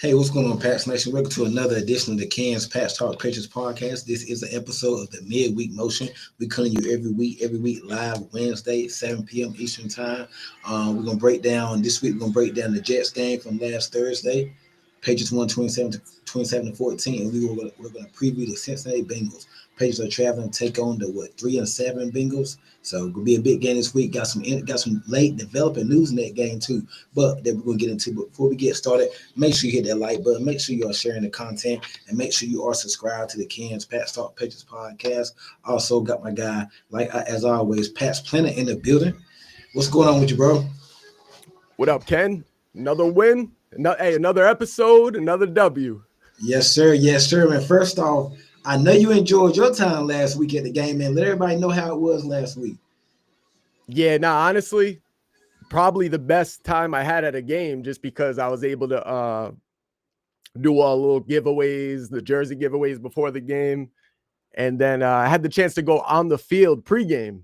Hey, what's going on, Pats Nation? Welcome to another edition of the Cans Pats Talk Patriots podcast. This is an episode of the Midweek Motion. We come to you every week live Wednesday, 7 p.m. Eastern Time. We're gonna break down this week. We're gonna break down the Jets game from last Thursday. Patriots won 27-14, and we're gonna preview the Cincinnati Bengals. Patriots are traveling to take on the 3-7 Bengals. So it's gonna be a big game this week. Got some late developing news in that game too, but that we're gonna get into. But before we get started, make sure you hit that like button. Make sure you are sharing the content, and make sure you are subscribed to the Cans Pats Talk Patriots podcast. Also got my guy, as always, Pat's Planner in the building. What's going on with you, bro? What up, Ken? Another win. Another episode, another W. Yes, sir. Yes, sir, man. First off, I know you enjoyed your time last week at the game, man. Let everybody know how it was last week. Yeah, honestly, probably the best time I had at a game just because I was able to do all little giveaways, the jersey giveaways before the game. And then I had the chance to go on the field pregame.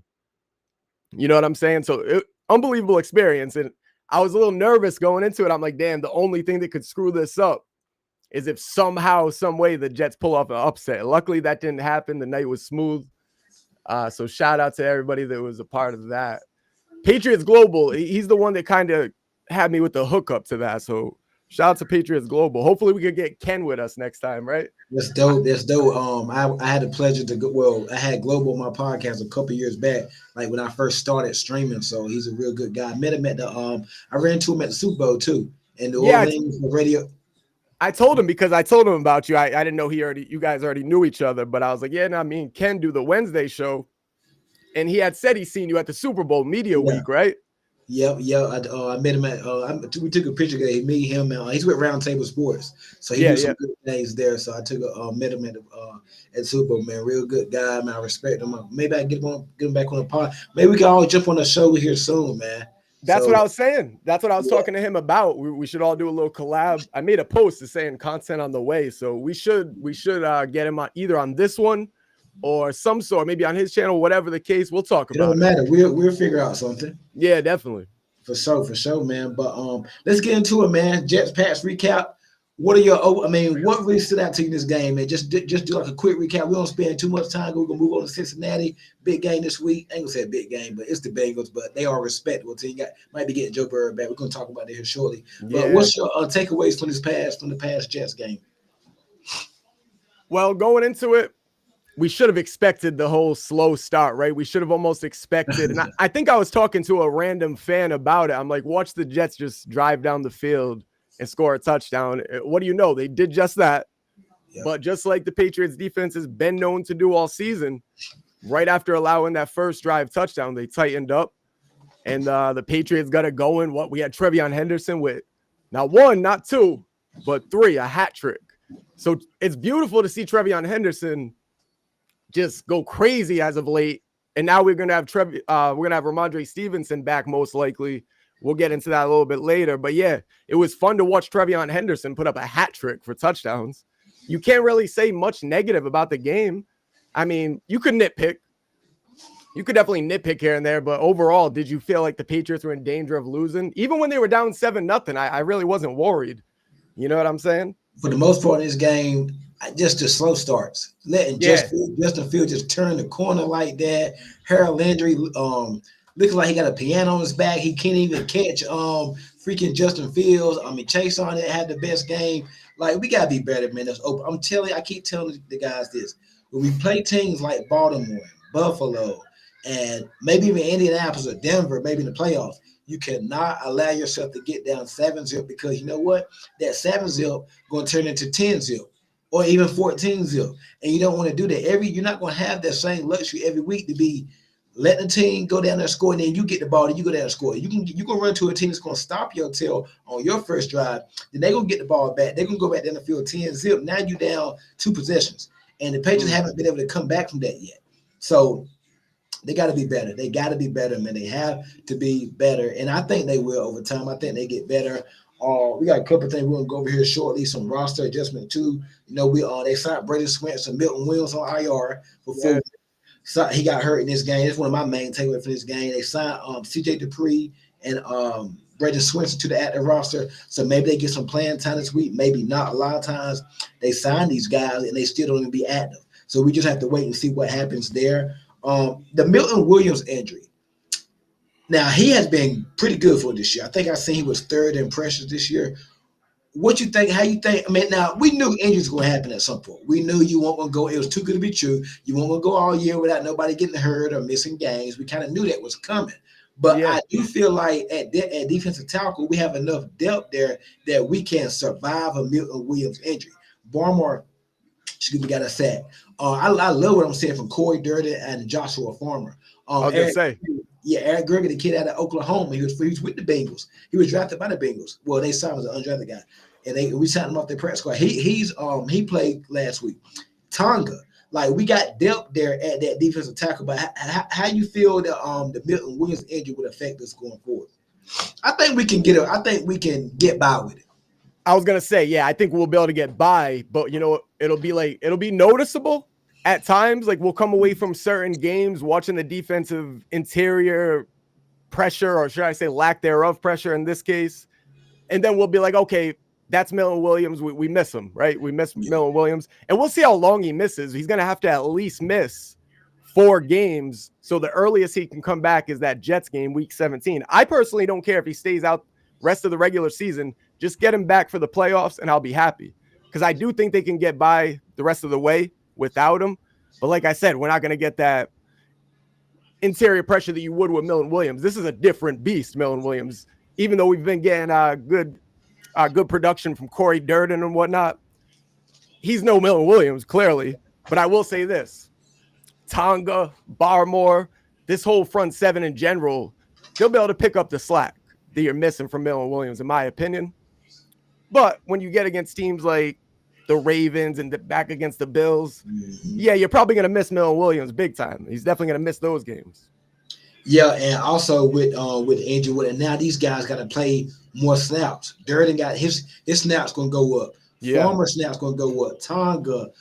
You know what I'm saying? So unbelievable experience. And I was a little nervous going into it. I'm like, damn, the only thing that could screw this up is if somehow, some way the Jets pull off an upset. Luckily, that didn't happen. The night was smooth. So shout out to everybody that was a part of that. Patriots Global, he's the one that kind of had me with the hookup to that. So shout out to Patriots Global. Hopefully we could get Ken with us next time, right? That's dope. That's dope. I had the pleasure to go. Well, I had Global on my podcast a couple years back, like when I first started streaming. So he's a real good guy. I met him at the I ran into him at the Super Bowl too, and the Orleans radio. I told him because I told him about you. I didn't know you guys already knew each other, but I was like, yeah, me and Ken do the Wednesday show. And he had said he's seen you at the Super Bowl media week, right? Yep. I met him at. We took a picture today. Me, him, and he's with Roundtable Sports, so he did some good things there. So I met him at Super Bowl, man. Real good guy, man. I respect him. Maybe I get him back on the pod. Maybe we can all jump on the show here soon, man. That's what I was saying. That's what I was talking to him about. We should all do a little collab. I made a post saying content on the way, so we should get him on either on this one or some sort, maybe on his channel, whatever the case. We'll talk about it. It don't matter. We'll figure out something. Yeah, definitely. For sure, man. But let's get into it, man. Jets Pats recap. What really stood out to you in this game, man? Just do like a quick recap. We don't spend too much time. We're gonna move on to Cincinnati. Big game this week. I ain't gonna say a big game, but it's the Bengals. But they are a respectable team. Might be getting Joe Burrow back. We're gonna talk about that here shortly. Yeah. But what's your takeaways from the past Jets game? Well, going into it, we should have expected the whole slow start, right? We should have almost expected. And I think I was talking to a random fan about it. I'm like, watch the Jets just drive down the field and score a touchdown. What do you know? They did just that. Yep. But just like the Patriots defense has been known to do all season, right after allowing that first drive touchdown, they tightened up. And the Patriots got it going. We had Trevion Henderson with not one, not two, but three, a hat trick. So it's beautiful to see Trevion Henderson just go crazy as of late. And now we're gonna have Ramondre Stevenson back most likely. We'll get into that a little bit later. But yeah, it was fun to watch Trevion Henderson put up a hat trick for touchdowns. You can't really say much negative about the game. I mean, you could nitpick. You could definitely nitpick here and there, but overall, did you feel like the Patriots were in danger of losing? Even when they were down 7-0, I really wasn't worried. You know what I'm saying? For the most part in this game, just the slow starts. Letting Justin Fields just turn the corner like that. Harold Landry looking like he got a piano on his back. He can't even catch freaking Justin Fields. Chase on it had the best game. Like, we got to be better, man. That's open. I'm telling you, I keep telling the guys this. When we play teams like Baltimore, Buffalo, and maybe even Indianapolis or Denver, maybe in the playoffs, you cannot allow yourself to get down 7-0 because you know what? That 7-0 going to turn into 10-0 or even 14-0. And you don't want to do that. You're not going to have that same luxury every week to be letting the team go down there and score, and then you get the ball and you go down and score. You're going to run to a team that's going to stop your tail on your first drive. Then they're going to get the ball back. They're going to go back down the field 10-0. Now you're down 2 possessions. And the Patriots haven't been able to come back from that yet. So they got to be better. They got to be better, man. They have to be better. And I think they will over time. I think they get better. We got a couple of things we're going to go over here shortly, some roster adjustment too. You know, they signed Brady Swint and Milton Williams on IR before he got hurt in this game. That's one of my main takeaways for this game. They signed C.J. Dupree and Brandon Swenson to the active roster. So maybe they get some playing time this week. Maybe not. A lot of times they sign these guys and they still don't even be active. So we just have to wait and see what happens there. The Milton Williams injury. Now, he has been pretty good for this year. I think I seen he was third in pressures this year. What you think? How you think? I mean, now we knew injuries were going to happen at some point. We knew you weren't going to go. It was too good to be true. You weren't going to go all year without nobody getting hurt or missing games. We kind of knew that was coming. But I do feel like at defensive tackle, we have enough depth there that we can survive a Milton Williams injury. Barmore, excuse me, got a sack. I love what I'm saying from Corey Durden and Joshua Farmer. I was going to say. Yeah, Eric Greger, the kid out of Oklahoma, he was with the Bengals. He was drafted by the Bengals. Well, they signed him as an undrafted guy, and we signed him off their practice squad. He played last week. Tonga, like we got depth there at that defensive tackle. But how you feel the Milton Williams injury would affect us going forward? I think we can get it. I think we can get by with it. I was gonna say, yeah, I think we'll be able to get by, but it'll be noticeable. At times, like we'll come away from certain games watching the defensive interior pressure, or should I say lack thereof pressure in this case, and then we'll be like, okay, that's Milton Williams. We miss him, right? We miss Milton Williams, and we'll see how long he misses. He's going to have to at least miss 4 games, so the earliest he can come back is that Jets game, week 17. I personally don't care if he stays out rest of the regular season. Just get him back for the playoffs, and I'll be happy, because I do think they can get by the rest of the way without him. But like I said, we're not going to get that interior pressure that you would with Milton Williams. This is a different beast, Milton Williams. Even though we've been getting good production from Corey Durden and whatnot, he's no Milton Williams, clearly. But I will say this. Tonga, Barmore, this whole front seven in general, they'll be able to pick up the slack that you're missing from Milton Williams, in my opinion. But when you get against teams like the Ravens and back against the Bills, yeah, you're probably going to miss Milton Williams big time. He's definitely going to miss those games. Yeah, and also with injury, and now these guys got to play more snaps. Durden got his snaps going to go up. Yeah. Farmer snaps going to go up. Tonga,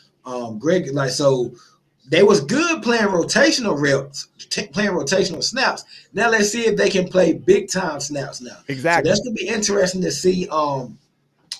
Greg, like so, they was good playing rotational reps, playing rotational snaps. Now let's see if they can play big time snaps now. Exactly. So that's going to be interesting to see.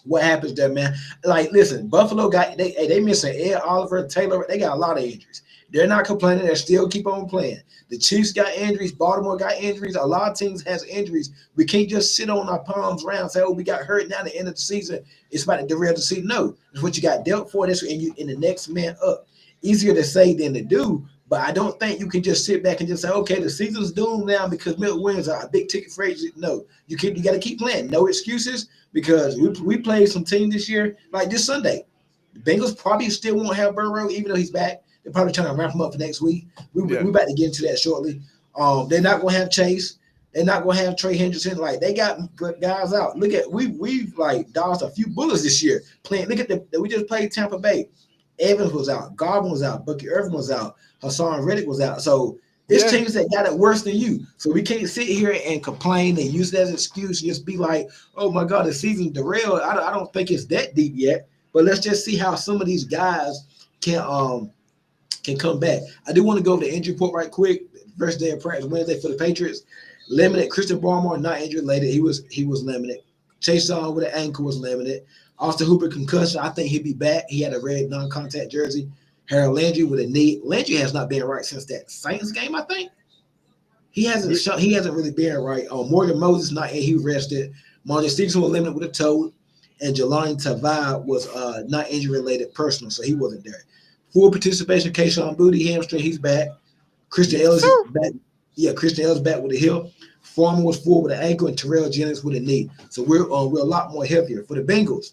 What happens there, man? Like, listen, Buffalo got they missing Ed Oliver, Taylor. They got a lot of injuries. They're not complaining. They still keep on playing. The Chiefs got injuries. Baltimore got injuries. A lot of teams has injuries. We can't just sit on our palms around and say, "Oh, we got hurt now." At the end of the season, it's about to derail the season. No, it's what you got dealt for. This and you in the next man up. Easier to say than to do. But I don't think you can just sit back and just say, "Okay, the season's doomed now because Milton Williams are a big ticket for agency." No, you got to keep playing. No excuses. Because we played some team this year, like this Sunday. The Bengals probably still won't have Burrow, even though he's back. They're probably trying to ramp him up for next week. We're about to get into that shortly. They're not going to have Chase. They're not going to have Trey Hendrickson. Like, they got guys out. Look at we've like dodged a few bullets this year playing. Look at we just played Tampa Bay. Evans was out. Godwin was out. Bucky Irvin was out. Hassan Reddick was out. So it's teams that got it worse than you. So we can't sit here and complain and use it as an excuse. Just be like, oh, my God, the season's derailed. I don't think it's that deep yet. But let's just see how some of these guys can come back. I do want to go over the injury report right quick. First day of practice, Wednesday for the Patriots. Limited. Christian Barmore, not injury related. He was limited. Chase Young with an ankle was limited. Austin Hooper concussion. I think he'll be back. He had a red non-contact jersey. Harold Landry with a knee. Landry has not been right since that Saints game, I think. He hasn't really been right. Morgan Moses not in. He rested. Marlon Stevenson was limited with a toe. And Jelani Tavai was not injury-related personal, so he wasn't there. Full participation, Kayshawn Booty, hamstring, he's back. Christian Ellis is back. Yeah, Christian Ellis back with a hip. Foreman was full with an ankle, and Terrell Jennings with a knee. So we're a lot more healthier. For the Bengals,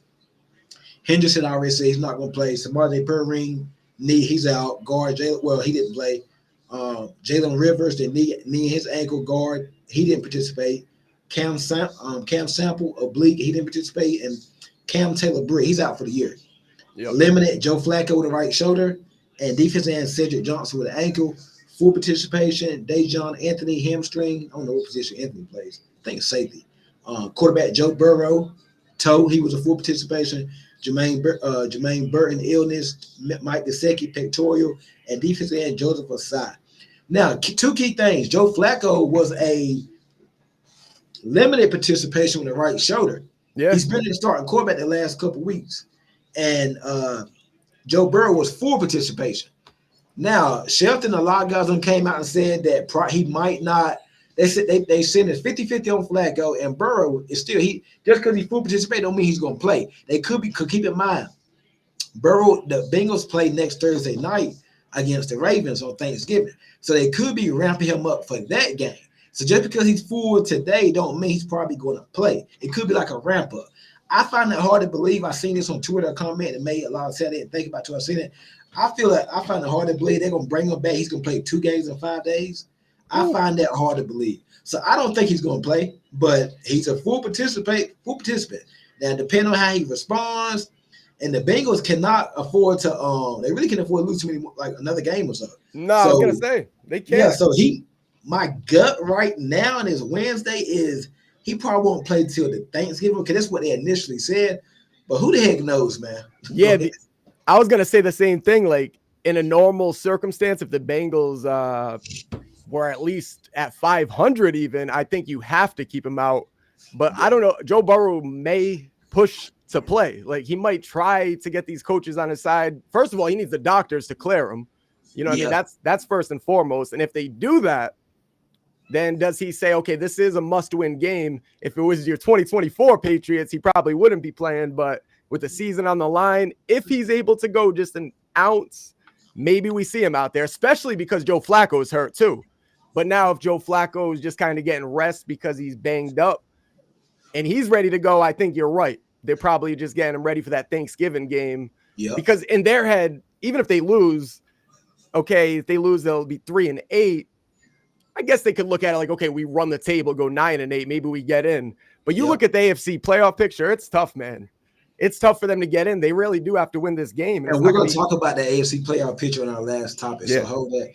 Henderson already said he's not going to play. Samari Perrine, knee, he's out. Guard, he didn't play. Jalen Rivers, the knee in his ankle, guard, he didn't participate. Cam Sample, oblique, he didn't participate. And Cam Taylor-Britt, he's out for the year. Yep. Limited, Joe Flacco with the right shoulder. And defense end, Cedric Johnson with an ankle. Full participation, Dejon Anthony, hamstring. I don't know what position Anthony plays. I think it's safety. Quarterback, Joe Burrow, toe, he was a full participation. Jermaine Burton, illness. Mike Gesicki, pectoral. And defensive end, Joseph Asai. Now, two key things. Joe Flacco was a limited participation with the right shoulder. Yeah. He's been the starting quarterback the last couple weeks. And Joe Burrow was full participation. Now, Shelton, a lot of guys came out and said that he might not. They said they sent it 50-50 on Flacco, and Burrow is still just because he's full participation don't mean he's going to play. They could keep in mind, Burrow, the Bengals play next Thursday night against the Ravens on Thanksgiving, so they could be ramping him up for that game. So just because he's full today don't mean he's probably going to play. It could be like a ramp up. I find it hard to believe. I seen this on Twitter, a comment that made a lot of sense. I didn't think about it until I seen it. I find it hard to believe they're gonna bring him back. He's gonna play 2 games in 5 days. I find that hard to believe. So I don't think he's gonna play, but he's a full participant. Now, depending on how he responds, and the Bengals cannot afford to. They really can't afford to lose too many, like another game or so. No, I was gonna say they can't. Yeah, so my gut right now on his Wednesday is he probably won't play till the Thanksgiving because that's what they initially said. But who the heck knows, man? Yeah, I was gonna say the same thing. Like in a normal circumstance, if the Bengals were at least at 500, even, I think you have to keep him out. But I don't know. Joe Burrow may push to play. Like he might try to get these coaches on his side. First of all, he needs the doctors to clear him. You know what I mean? That's first and foremost. And if they do that, then does he say, okay, this is a must-win game? If it was your 2024 Patriots, he probably wouldn't be playing. But with the season on the line, if he's able to go just an ounce, maybe we see him out there, especially because Joe Flacco is hurt too. But now if Joe Flacco is just kind of getting rest because he's banged up and he's ready to go, I think you're right. They're probably just getting him ready for that Thanksgiving game. Yep. Because in their head, even if they lose, okay, if they lose, they'll be 3-8. I guess they could look at it like, okay, we run the table, go 9-8, maybe we get in. But you look at the AFC playoff picture, it's tough, man. It's tough for them to get in. They really do have to win this game. And we're going to talk about the AFC playoff picture on our last topic. Yeah. So hold that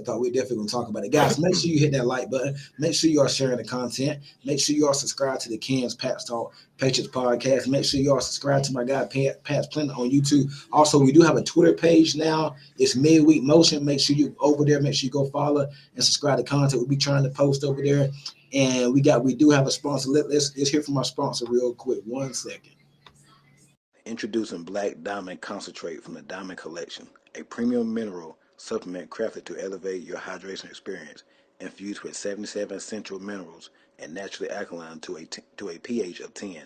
thought. We're definitely going to talk about it. Guys, make sure you hit that like button. Make sure you are sharing the content. Make sure you are subscribed to the Ken's Pat's Talk Patriots podcast. Make sure you are subscribed to my guy, Pat's Planet on YouTube. Also, we do have a Twitter page now. It's Midweek Motion. Make sure you over there. Make sure you go follow and subscribe to content. We'll be trying to post over there. And we do have a sponsor. Let's hear from our sponsor real quick. 1 second. Introducing Black Diamond Concentrate from the Diamond Collection, a premium mineral supplement crafted to elevate your hydration experience, infused with 77 essential minerals and naturally alkaline to a pH of 10.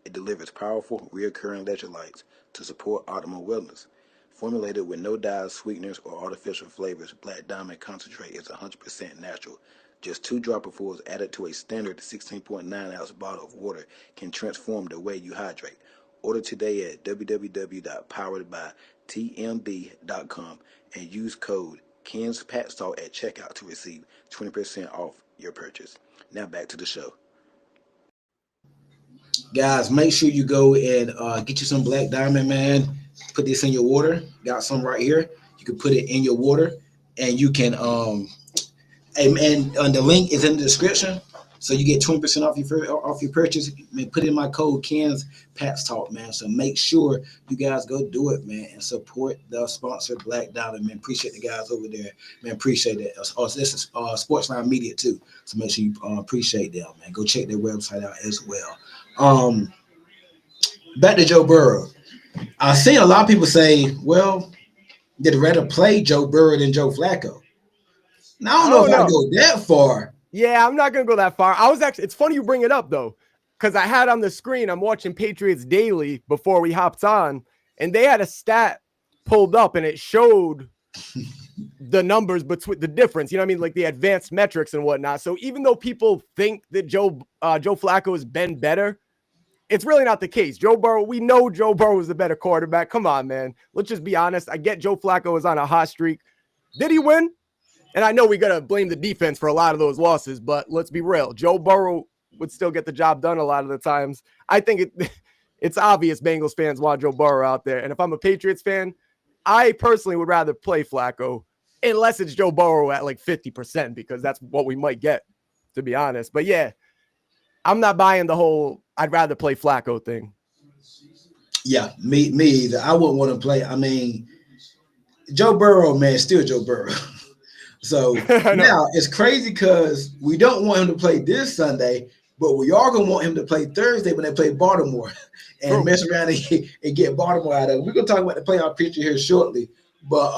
It delivers powerful, recurring electrolytes to support optimal wellness. Formulated with no dyes, sweeteners, or artificial flavors, Black Diamond Concentrate is 100% natural. Just 2 dropperfuls added to a standard 16.9-ounce bottle of water can transform the way you hydrate. Order today at www.poweredbytmb.com and use code KENSPATSTALK at checkout to receive 20% off your purchase. Now back to the show. Guys, make sure you go and get you some Black Diamond, man. Put this in your water. Got some right here. You can put it in your water, and you can and the link is in the description. So you get 20% off your purchase. Man, put in my code Ken's Pat's Talk, man. So make sure you guys go do it, man, and support the sponsor Black Diamond, man. Appreciate the guys over there, man. Appreciate that. This is Sportsline Media too. So make sure you appreciate them, man. Go check their website out as well. Back to Joe Burrow. I've seen a lot of people say, well, they'd rather play Joe Burrow than Joe Flacco. Now, I don't know if I go that far. Yeah, I'm not going to go that far. It's funny you bring it up, though, because I had on the screen, I'm watching Patriots Daily before we hopped on, and they had a stat pulled up, and it showed the numbers between the difference, you know what I mean? Like the advanced metrics and whatnot. So even though people think that Joe Flacco has been better, it's really not the case. Joe Burrow, we know Joe Burrow is the better quarterback. Come on, man. Let's just be honest. I get Joe Flacco is on a hot streak. Did he win? And I know we got to blame the defense for a lot of those losses, but let's be real. Joe Burrow would still get the job done a lot of the times. I think it's obvious Bengals fans want Joe Burrow out there. And if I'm a Patriots fan, I personally would rather play Flacco unless it's Joe Burrow at like 50%, because that's what we might get, to be honest. But yeah, I'm not buying the whole I'd rather play Flacco thing. Yeah, me either. I wouldn't want to play. I mean, Joe Burrow, man, still Joe Burrow. So now it's crazy because we don't want him to play this Sunday, But we are going to want him to play Thursday when they play Baltimore and mess around and get Baltimore out of it. We're going to talk about the playoff picture here shortly. But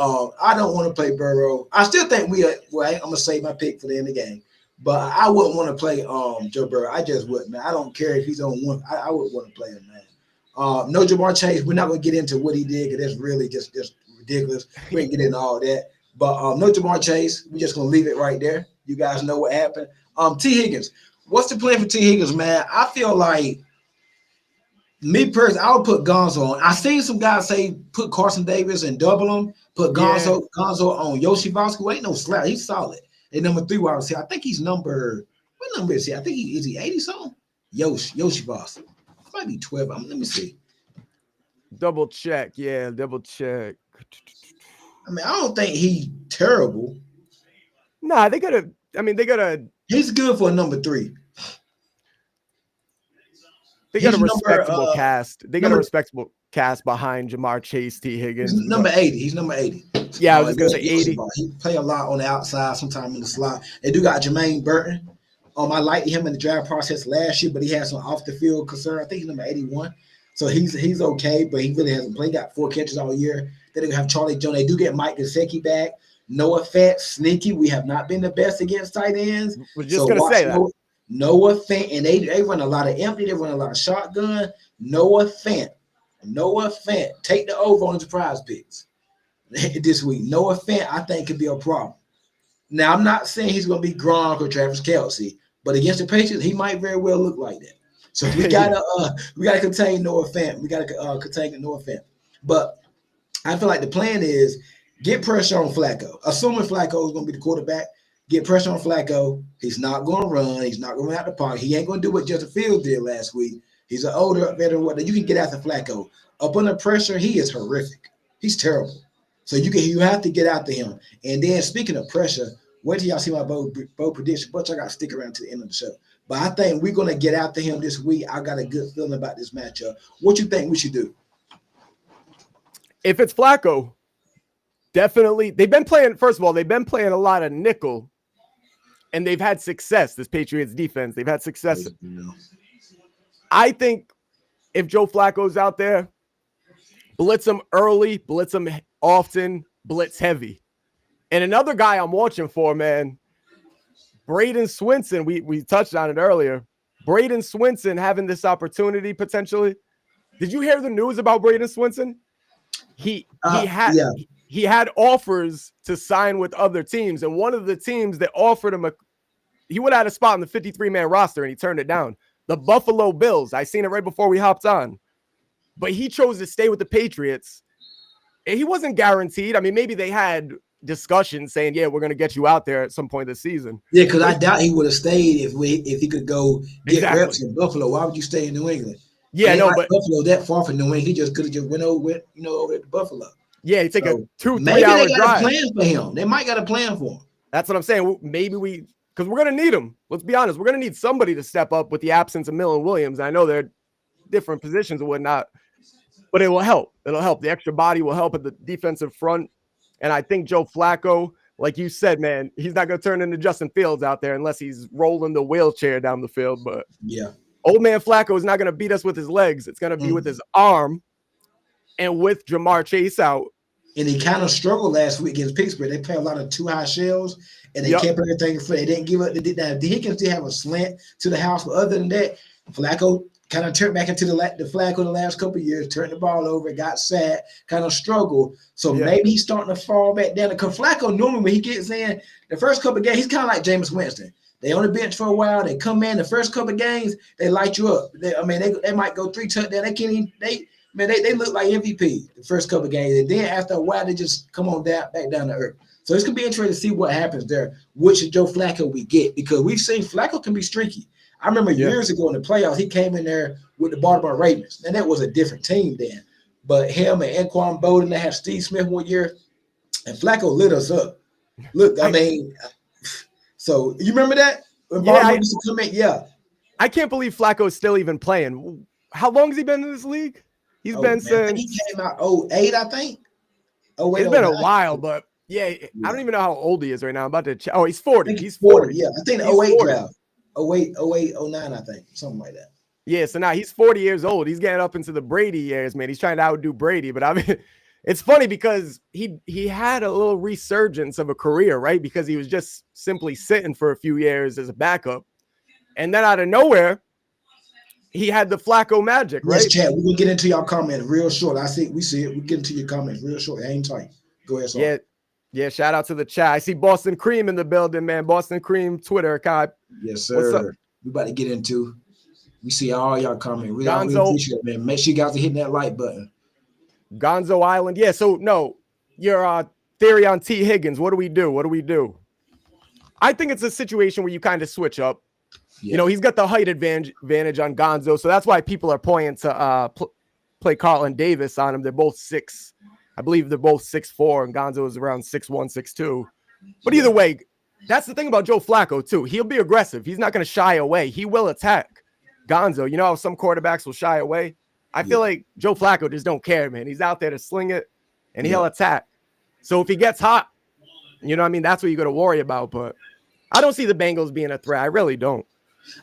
I don't want to play Burrow. I still think I'm going to save my pick for the end of the game. But I wouldn't want to play Joe Burrow. I just wouldn't, man. I don't care if he's on one. I wouldn't want to play him, man. No Jamar Chase. We're not going to get into what he did because that's really just ridiculous. We ain't get into all that. But no Jamar Chase. We're just going to leave it right there. You guys know what happened. T. Higgins. What's the plan for T. Higgins, man? I feel like, me personally, I would put Gonzo on. I seen some guys say put Carson Davis and double him. Put Gonzo on Yoshi Vasquez. Ain't no slap. He's solid. And number 3 wide receiver. I think he's number. What number is he? I think is he 80 something? Yoshi Vasquez. Might be 12. Let me see. Double check. Yeah, double check. I mean, I don't think he's terrible. Nah, they gotta. He's good for a number 3. They got a respectable cast. They got a respectable cast behind Jamar Chase, T. Higgins. He's number 80. He's number 80. Yeah, I was just gonna say 80. He play a lot on the outside, sometime in the slot. They do got Jermaine Burton. I liked him in the draft process last year, but he had some off the field concern. I think he's number 81. So he's okay, but he really hasn't played. Got 4 catches all year. Then they have Charlie Jones. They do get Mike Gesicki back. Noah Fant, sneaky. We have not been the best against tight ends. We're just gonna say that. Noah Fant, and they run a lot of empty. They run a lot of shotgun. Noah Fant, take the over on the surprise picks this week. Noah Fant, I think, could be a problem. Now, I'm not saying he's going to be Gronk or Travis Kelce, but against the Patriots, he might very well look like that. So we gotta contain Noah Fant. We gotta contain Noah Fant. But I feel like the plan is get pressure on Flacco. Assuming Flacco is going to be the quarterback, get pressure on Flacco. He's not going to run. He's not going to run out the pocket. He ain't going to do what Justin Fields did last week. He's an older veteran. You can get after Flacco. Up under pressure, he is horrific. He's terrible. So you have to get after him. And then speaking of pressure, wait till y'all see my bold prediction. But I got to stick around to the end of the show. But I think we're going to get after him this week. I got a good feeling about this matchup. What you think we should do? If it's Flacco, definitely. They've been playing a lot of nickel. And they've had success, this Patriots defense. They've had success. I think if Joe Flacco's out there, blitz him early, blitz him often, blitz heavy. And another guy I'm watching for, man, Braden Swinson. We touched on it earlier. Braden Swinson having this opportunity potentially. Did you hear the news about Braden Swinson? He had offers to sign with other teams, and one of the teams that offered him he would have had a spot on the 53-man roster, and he turned it down. The Buffalo Bills. I seen it right before we hopped on, but he chose to stay with the Patriots, and he wasn't guaranteed. I mean, maybe they had discussions saying, "Yeah, we're going to get you out there at some point this season." Yeah, because I doubt he would have stayed if he could go get reps in Buffalo. Why would you stay in New England? Yeah, no, but Buffalo that far from New England, he just could have just went over to Buffalo. Yeah, you take a 2-3 maybe hour they got drive. a plan for him. They might got a plan for him. That's what I'm saying. Maybe because we're going to need him. Let's be honest. We're going to need somebody to step up with the absence of Millen Williams. I know they're different positions and whatnot, but it will help. It'll help. The extra body will help at the defensive front. And I think Joe Flacco, like you said, man, he's not going to turn into Justin Fields out there unless he's rolling the wheelchair down the field. But yeah, old man Flacco is not going to beat us with his legs. It's going to be with his arm and with Jamar Chase out. And he kind of struggled last week against Pittsburgh. They play a lot of too high shells, and they kept everything in front. They didn't give up. The Higgins did have a slant to the house, but other than that, Flacco kind of turned back into the Flacco the last couple of years, turned the ball over, got sad, kind of struggled. So maybe he's starting to fall back down. Because Flacco normally when he gets in the first couple of games, he's kind of like Jameis Winston. They on the bench for a while. They come in the first couple of games, they light you up. They might go 3 touchdowns. They can't even they look like MVP the first couple of games, and then after a while they just come on back down to earth. So it's gonna be interesting to see what happens there. Which Joe Flacco we get, because we've seen Flacco can be streaky. I remember years ago in the playoffs, he came in there with the Baltimore Ravens, and that was a different team then. But him and Anquan Bolden, they have Steve Smith one year, and Flacco lit us up. Look, so you remember that? When Baltimore used to come in? Yeah. I can't believe Flacco's still even playing. How long has he been in this league? He's been since he came out 08, I think. It's been a while, but I don't even know how old he is right now. I'm about to check. Oh, he's 40. He's 40. Yeah, I think the 08 draft. 08, 08, 09, I think, something like that. Yeah, so now he's 40 years old. He's getting up into the Brady years, man. He's trying to outdo Brady. But I mean, it's funny because he had a little resurgence of a career, right? Because he was just simply sitting for a few years as a backup. And then out of nowhere, he had the Flacco magic, right? Yes, chat. We're gonna get into your comment real short. We see it. We get into your comments real short. Hang tight. Go ahead, Saul. Yeah. Shout out to the chat. I see Boston Cream in the building, man. Boston Cream Twitter account. Yes, sir. What's up? We about to get into. We see all y'all comments. We really appreciate it, man. Make sure you guys are hitting that like button. Gonzo Island. Yeah. So no, your theory on T. Higgins. What do we do? I think it's a situation where you kind of switch up. Yeah. You know, he's got the height advantage on Gonzo, so that's why people are pointing to play Carlton Davis on him. They're both 6. I believe they're both 6'4", and Gonzo is around 6'1", 6'2". But either way, that's the thing about Joe Flacco too. He'll be aggressive. He's not going to shy away. He will attack Gonzo. You know how some quarterbacks will shy away? I feel like Joe Flacco just don't care, man. He's out there to sling it, and he'll attack. So if he gets hot, you know what I mean? That's what you got to worry about. But I don't see the Bengals being a threat. I really don't.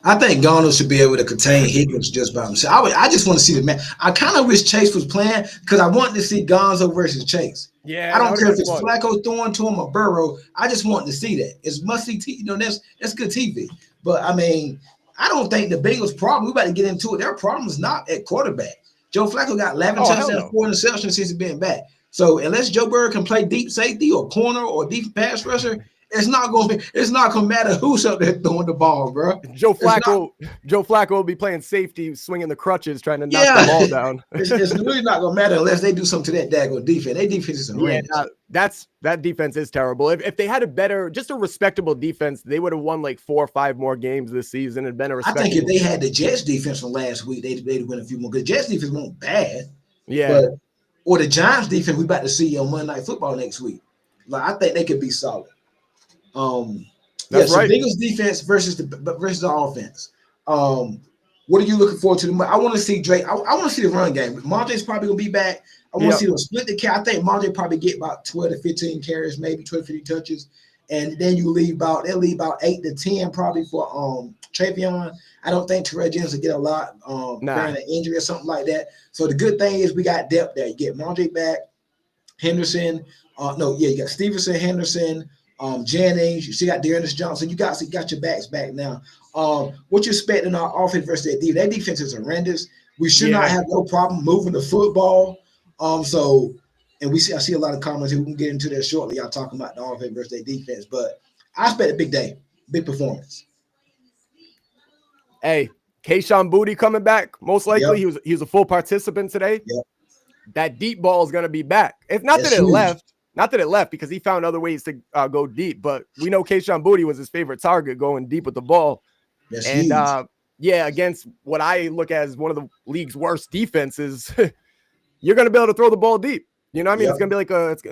I think Garner should be able to contain Higgins just by himself. I just want to see the man. I kind of wish Chase was playing because I want to see Gonzo versus Chase. Yeah, I don't care if it's Flacco throwing to him or Burrow. I just want to see that. It's must-see TV. You know, that's good TV. But I mean, I don't think the Bengals' problem. We about to get into it. Their problem is not at quarterback. Joe Flacco got 11 touchdowns, 4 interceptions since he's been back. So unless Joe Burrow can play deep safety or corner or deep pass rusher, it's not gonna matter who's up there throwing the ball, bro. Joe Flacco will be playing safety, swinging the crutches, trying to knock the ball down. it's really not gonna matter unless they do something to that daggone defense. Their defense is horrendous. That defense is terrible. If they had just a respectable defense, they would have won like 4 or 5 more games this season and been a respectable. I think if they had the Jets defense from last week, they'd win a few more. Because Jets defense wasn't bad. Yeah. Or the Giants defense we about to see on Monday Night Football next week. Like I think they could be solid. That's right. Bengals defense versus the offense. What are you looking forward to? I want to see Drake. I want to see the run game. Monte's probably gonna be back. I want to see them split the carry. I think Monte probably get about 12 to 15 carries, maybe 12 to 15 touches, and then they'll leave about 8 to 10 probably for Travion. I don't think Terrell Jennings will get a lot bearing an injury or something like that. So the good thing is we got depth there. You get Monte back, Henderson. You got Stevenson, Henderson. Jennings, you still got Dearness Johnson. You got your backs back now. What you expecting our offense versus their defense? Their defense is horrendous. We should not have no problem moving the football. I see a lot of comments here. We can get into that shortly. Y'all talking about the offense versus their defense, but I expect a big day, big performance. Hey, Kayshon Boutte coming back. Most likely, he was a full participant today. Yep. That deep ball is going to be back. If not that it left. Not that it left because he found other ways to go deep, but we know Kayshon Boutte was his favorite target going deep with the ball. Against what I look at as one of the league's worst defenses, you're going to be able to throw the ball deep. You know what I mean? It's going to be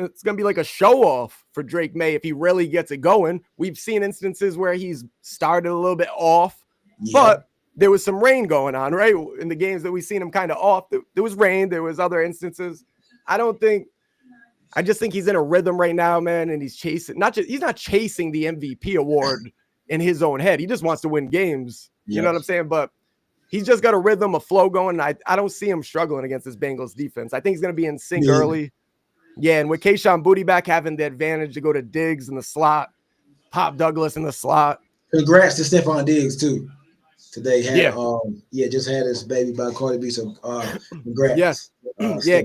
it's going to be like a show off for Drake May if he really gets it going. We've seen instances where he's started a little bit off, but there was some rain going on, right? In the games that we've seen him kind of off, there was rain. There was other instances. I just think he's in a rhythm right now, man, and he's chasing. He's not chasing the MVP award in his own head. He just wants to win games. You know what I'm saying? But he's just got a rhythm, a flow going. I don't see him struggling against this Bengals defense. I think he's going to be in sync early. Yeah, and with Kayshon Boutte back having the advantage to go to Diggs in the slot, Pop Douglas in the slot. Congrats to Stephon Diggs too. Today just had his baby by Cardi B. So congrats. Yes.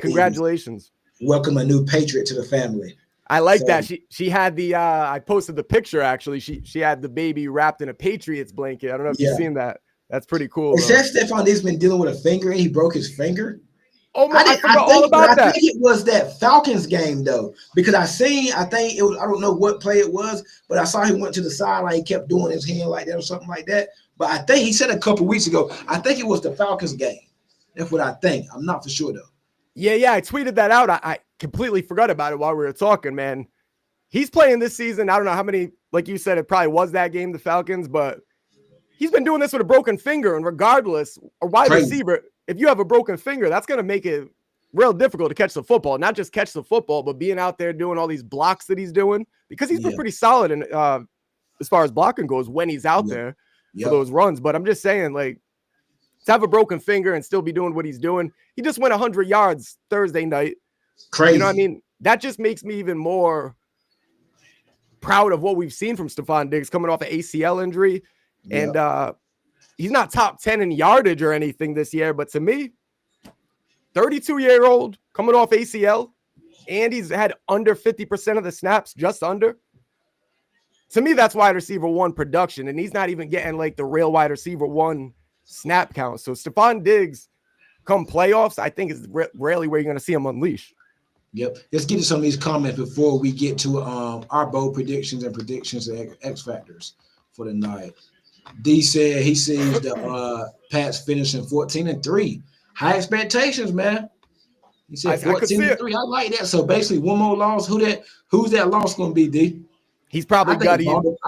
Congratulations. Welcome a new Patriot to the family. I like that. She had the I posted the picture actually. She had the baby wrapped in a Patriots blanket. I don't know if you've seen that. That's pretty cool. It says Stephon Diggs been dealing with a finger and he broke his finger. Oh my! I forgot all about that. I think it was that Falcons game though, because I think it was. I don't know what play it was, but I saw he went to the sideline. He kept doing his hand like that or something like that. But I think he said a couple weeks ago. I think it was the Falcons game. That's what I think. I'm not for sure though. Yeah, I tweeted that out. I completely forgot about it while we were talking, man. He's playing this season. I don't know how many, like you said, it probably was that game, the Falcons, but he's been doing this with a broken finger. And regardless, a wide receiver, if you have a broken finger, that's going to make it real difficult to catch the football. Not just catch the football, but being out there doing all these blocks that he's doing, because he's been pretty solid in, as far as blocking goes when he's out there. for those runs. But I'm just saying, like, to have a broken finger and still be doing what he's doing. He just went 100 yards Thursday night. Crazy. You know what I mean? That just makes me even more proud of what we've seen from Stephon Diggs coming off an ACL injury. And he's not top 10 in yardage or anything this year, but to me, 32-year-old coming off ACL, and he's had under 50% of the snaps, just under. To me, that's wide receiver one production, and he's not even getting like the real wide receiver one snap count. So Stephon Diggs, come playoffs, I think is rarely where you're going to see him unleash. Yep. Let's get to some of these comments before we get to our bold predictions and X factors for the night. D said he sees the Pats finishing 14-3. High expectations, man. He said 14-3. I like that. So basically, one more loss. Who's that loss going to be, D? He's probably I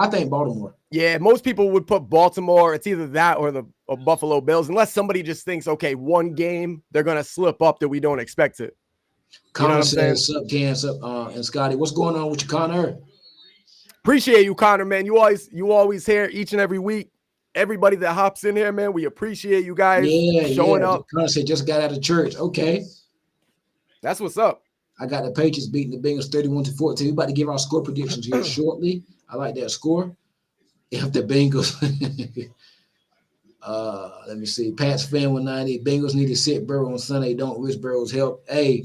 think Baltimore. Yeah, most people would put Baltimore. It's either that or the Buffalo Bills, unless somebody just thinks, okay, one game they're going to slip up that we don't expect it. Connor says, "Sup, Ken, sup, and Scotty, what's going on with you, Connor?" Appreciate you, Connor, man. You always here each and every week. Everybody that hops in here, man, we appreciate you guys showing up. Connor said, just got out of church. Okay, that's what's up. I got the Patriots beating the Bengals 31-14. We're about to give our score predictions here shortly. I like that score. If the Bengals, let me see. Pats fan 190. Bengals need to sit Burrow on Sunday. Don't risk Burrow's help. Hey,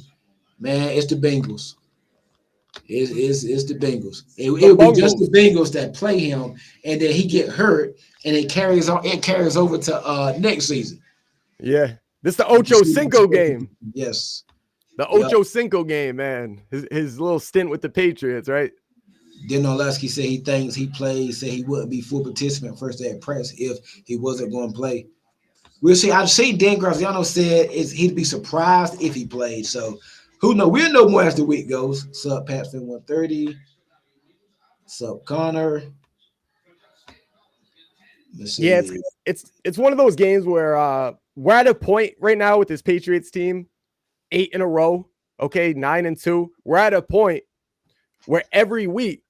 man, it's the Bengals. It's the Bengals. It will be just the Bengals that play him, and then he get hurt, and it carries on. It carries over to next season. Yeah, this is the Ocho Cinco game. Yes, the Ocho Cinco game, man. His little stint with the Patriots, right? Then Orlowski said he thinks he plays. Said he wouldn't be full participant first day at press if he wasn't going to play. We'll see. I've seen Dan Graziano said he'd be surprised if he played. So. Who knows? We'll know more as the week goes. Sup, Pats fan 130. Sup, Connor. Yeah, it's one of those games where we're at a point right now with this Patriots team, 8 in a row. Okay, 9-2. We're at a point where every week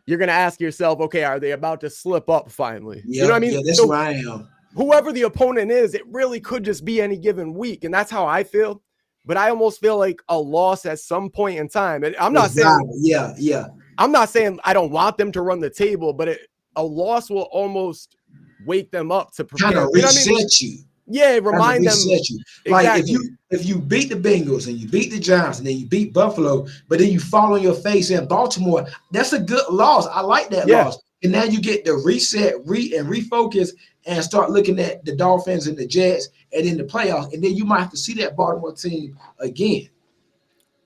you're gonna ask yourself, okay, are they about to slip up finally? Yeah, you know what I mean? Yeah, that's where I am. Whoever the opponent is, it really could just be any given week, and that's how I feel. But I almost feel like a loss at some point in time. And I'm not saying, I'm not saying I don't want them to run the table, but a loss will almost wake them up to prepare. Kind of reset you. Yeah, remind them. You. Like if you beat the Bengals and you beat the Giants and then you beat Buffalo, but then you fall on your face in Baltimore, that's a good loss. I like that loss. And now you get the reset, and refocus, and start looking at the Dolphins and the Jets and in the playoffs, and then you might have to see that Baltimore team again.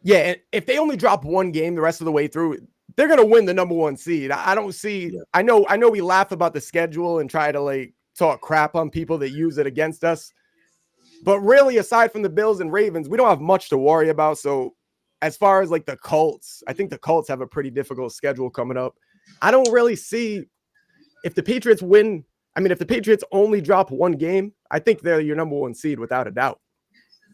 Yeah, and if they only drop one game the rest of the way through, they're gonna win the number one seed. I don't see. Yeah. I know we laugh about the schedule and try to like talk crap on people that use it against us, but really, aside from the Bills and Ravens, we don't have much to worry about. So, as far as like the Colts, I think the Colts have a pretty difficult schedule coming up. I don't really see if the Patriots win. I mean, if the Patriots only drop one game, I think they're your number one seed without a doubt.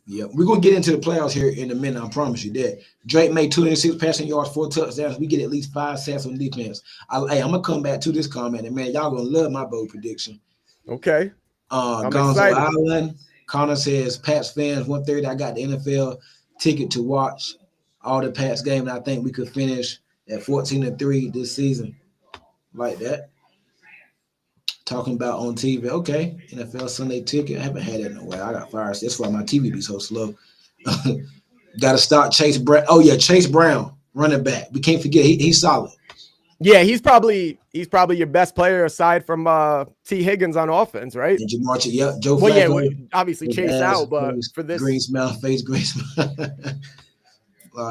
Yeah, we're going to get into the playoffs here in a minute. I promise you that. Drake made 206 passing yards, 4 touchdowns. We get at least 5 sacks on defense. I'm going to come back to this comment, and, man, y'all going to love my bold prediction. Okay. Gonzo Island. Connor says, Pats fans, 130. I got the NFL ticket to watch all the Pats game, and I think we could finish at 14-3 this season. Like that. Talking about on TV. Okay. NFL Sunday ticket. I haven't had that in a while. I got fired. That's why my TV be so slow. Got to start Chase Brown. Oh, yeah. Chase Brown, running back. We can't forget. He's solid. Yeah, he's probably your best player aside from T. Higgins on offense, right? And Jamar, Joe Flacco. Well, yeah, obviously Chase out, but for this. Green smile, face green smile.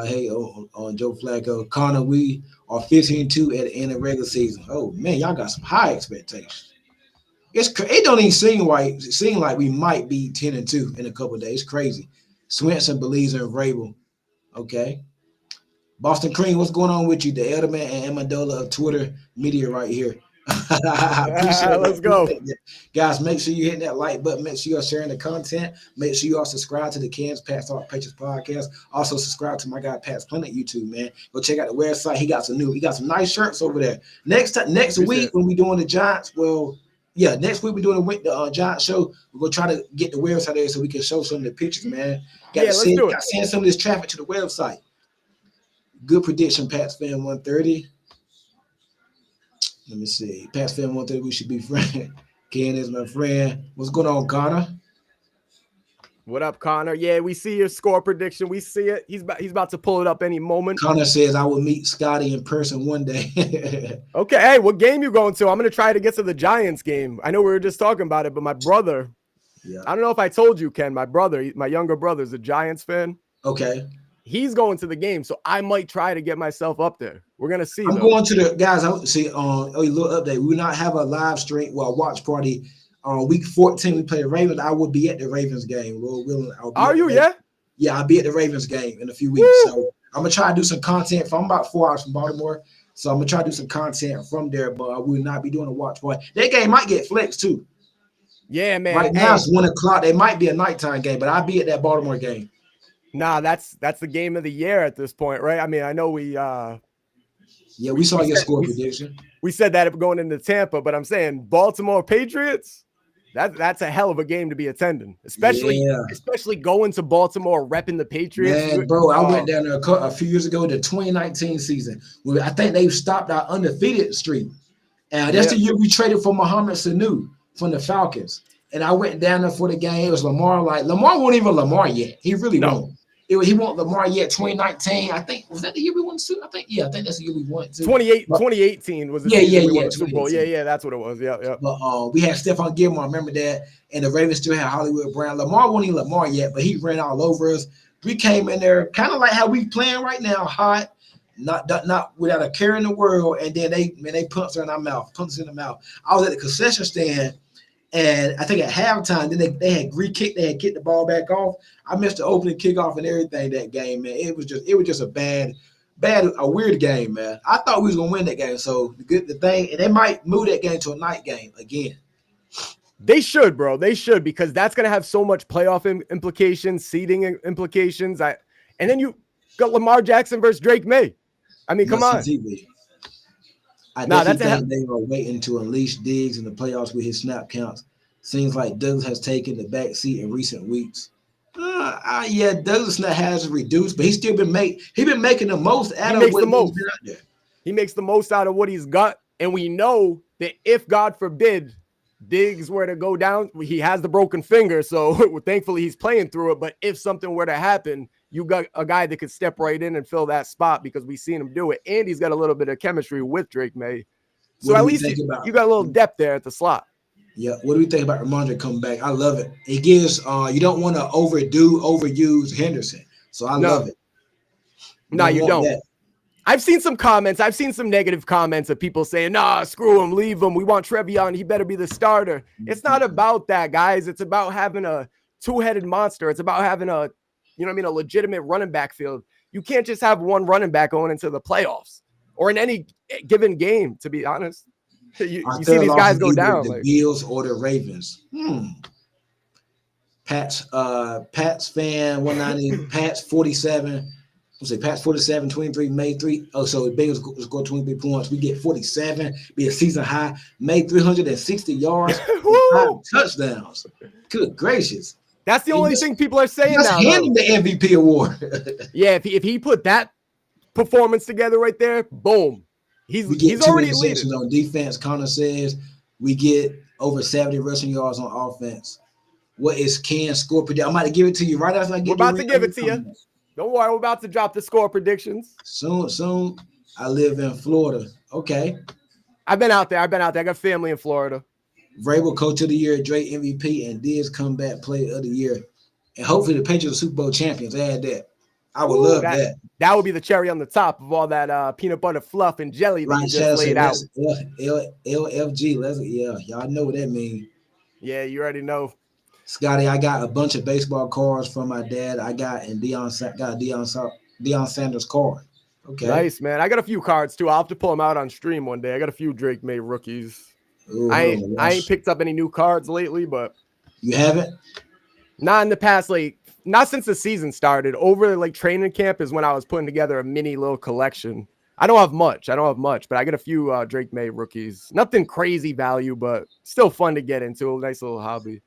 Hey, on Joe Flacco. Connor, we are 15-2 at the end of regular season. Oh, man, y'all got some high expectations. It don't even seem like we might be 10-2 in a couple of days. It's crazy. Swenson believes in Vrabel. Okay. Boston Cream, what's going on with you? The Elderman and Amendola of Twitter media right here. Let's go. Guys, make sure you hit that like button. Make sure you are sharing the content. Make sure you are subscribed to the Cans Pats Talk Patriots podcast. Also subscribe to my guy Pat's Planet YouTube, man. Go check out the website. He got some nice shirts over there. Next week when we doing the Giants, well, Yeah, next week we're doing the Giant show. We're gonna try to get the website there so we can show some of the pictures, man. Yeah, let's do it. Got to send some of this traffic to the website. Good prediction, Pats fan 130. Let me see. Pats fan 130, we should be friends. Ken is my friend. What's going on, Connor? What up, Connor? Yeah, we see your score prediction. We see it. He's about to pull it up any moment. Connor says I will meet Scotty in person one day. Okay, hey, what game you going to? I'm gonna try to get to the Giants game. I know we were just talking about it, but my brother, I don't know if I told you, Ken, my younger brother is a Giants fan. Okay. He's going to the game, so I might try to get myself up there. We're gonna see. I'm going to the guys. I see on a little update. We will not have a live stream, watch party on week 14. We play the Ravens. I will be at the Ravens game. Are you? Yeah. Yeah, I'll be at the Ravens game in a few weeks. Woo! So I'm gonna try to do some content. I'm about 4 hours from Baltimore, so I'm gonna try to do some content from there. But I will not be doing a watch party. That game might get flexed too. Yeah, man. Right now it's 1 o'clock. It might be a nighttime game, but I'll be at that Baltimore game. Nah, that's the game of the year at this point, right? I mean, I know we saw your score prediction. We said that going into Tampa, but I'm saying Baltimore Patriots, that's a hell of a game to be attending, especially going to Baltimore, repping the Patriots. Man, bro, I went down there a few years ago, the 2019 season. I think they stopped our undefeated streak. And that's the year we traded for Mohamed Sanu from the Falcons. And I went down there for the game. It was Lamar. Lamar wasn't even Lamar yet. He really won't. He won't Lamar yet. 2019, I think, was that the year we won the Super Bowl? I think that's the year we won too. 2018 was the year we won the Super Bowl. Yeah, that's what it was. Yeah. But we had Stephon Gilmore. I remember that. And the Ravens still had Hollywood Brown. Lamar wasn't even Lamar yet, but he ran all over us. We came in there kind of like how we playing right now, hot, not without a care in the world. And then they punched us in the mouth. I was at the concession stand. And I think at halftime, then they had re-kicked. They had kicked the ball back off. I missed the opening kickoff and everything that game, man. It was just a weird game, man. I thought we was gonna win that game. So the thing, and they might move that game to a night game again. They should, bro. They should, because that's gonna have so much playoff implications, seeding implications. And then you got Lamar Jackson versus Drake May. I mean, come on. I think they were waiting to unleash Diggs in the playoffs with his snap counts. Seems like Douglas has taken the back seat in recent weeks. Douglas snap has reduced, but he's still been making the most out of what he's been out there. He makes the most out of what he's got, and we know that if, God forbid, Diggs were to go down, he has the broken finger, so thankfully he's playing through it. But if something were to happen, you got a guy that could step right in and fill that spot, because we've seen him do it. And he's got a little bit of chemistry with Drake May. So at least you got a little depth there at the slot. Yeah. What do we think about Ramondre coming back? I love it. It gives you don't want to overuse Henderson. So I love it. No, you don't. That. I've seen some comments. I've seen some negative comments of people saying, nah, screw him, leave him. We want Trevion. He better be the starter. It's not about that, guys. It's about having a two-headed monster. It's about having a legitimate running back field. You can't just have one running back going into the playoffs or in any given game, to be honest. You see these guys go down. The Bills or the Ravens. Pats fan 190, Pats 47. Pats 47, 23, made 3. Oh, so the Bengals scored 23 points. We get 47, be a season high, made 360 yards, 5 touchdowns. Good gracious. That's the only thing people are saying now. Hand him the MVP award. Yeah, if he put that performance together right there, boom. He's already leading. On defense, Connor says we get over 70 rushing yards on offense. What is Ken's score prediction? I'm about to give it to you right after I get. We're about to give it to you. Don't worry, we're about to drop the score predictions. Soon. I live in Florida. Okay. I've been out there. I got family in Florida. Vrabel Coach of the Year, Drake MVP, and Diggs Comeback Player of the Year. And hopefully the Patriots are Super Bowl champions. Add that. I would love that. That would be the cherry on the top of all that peanut butter fluff and jelly that you just laid out. LFG. Y'all know what that means. Yeah, you already know. Scotty, I got a bunch of baseball cards from my dad. I got a Deion Sanders card. Okay. Nice, man. I got a few cards too. I'll have to pull them out on stream one day. I got a few Drake May rookies. Ooh, I ain't picked up any new cards lately, but you haven't? Not in the past, not since the season started. Over training camp is when I was putting together a mini little collection. I don't have much, but I get a few Drake May rookies. Nothing crazy value, but still fun to get into. A nice little hobby.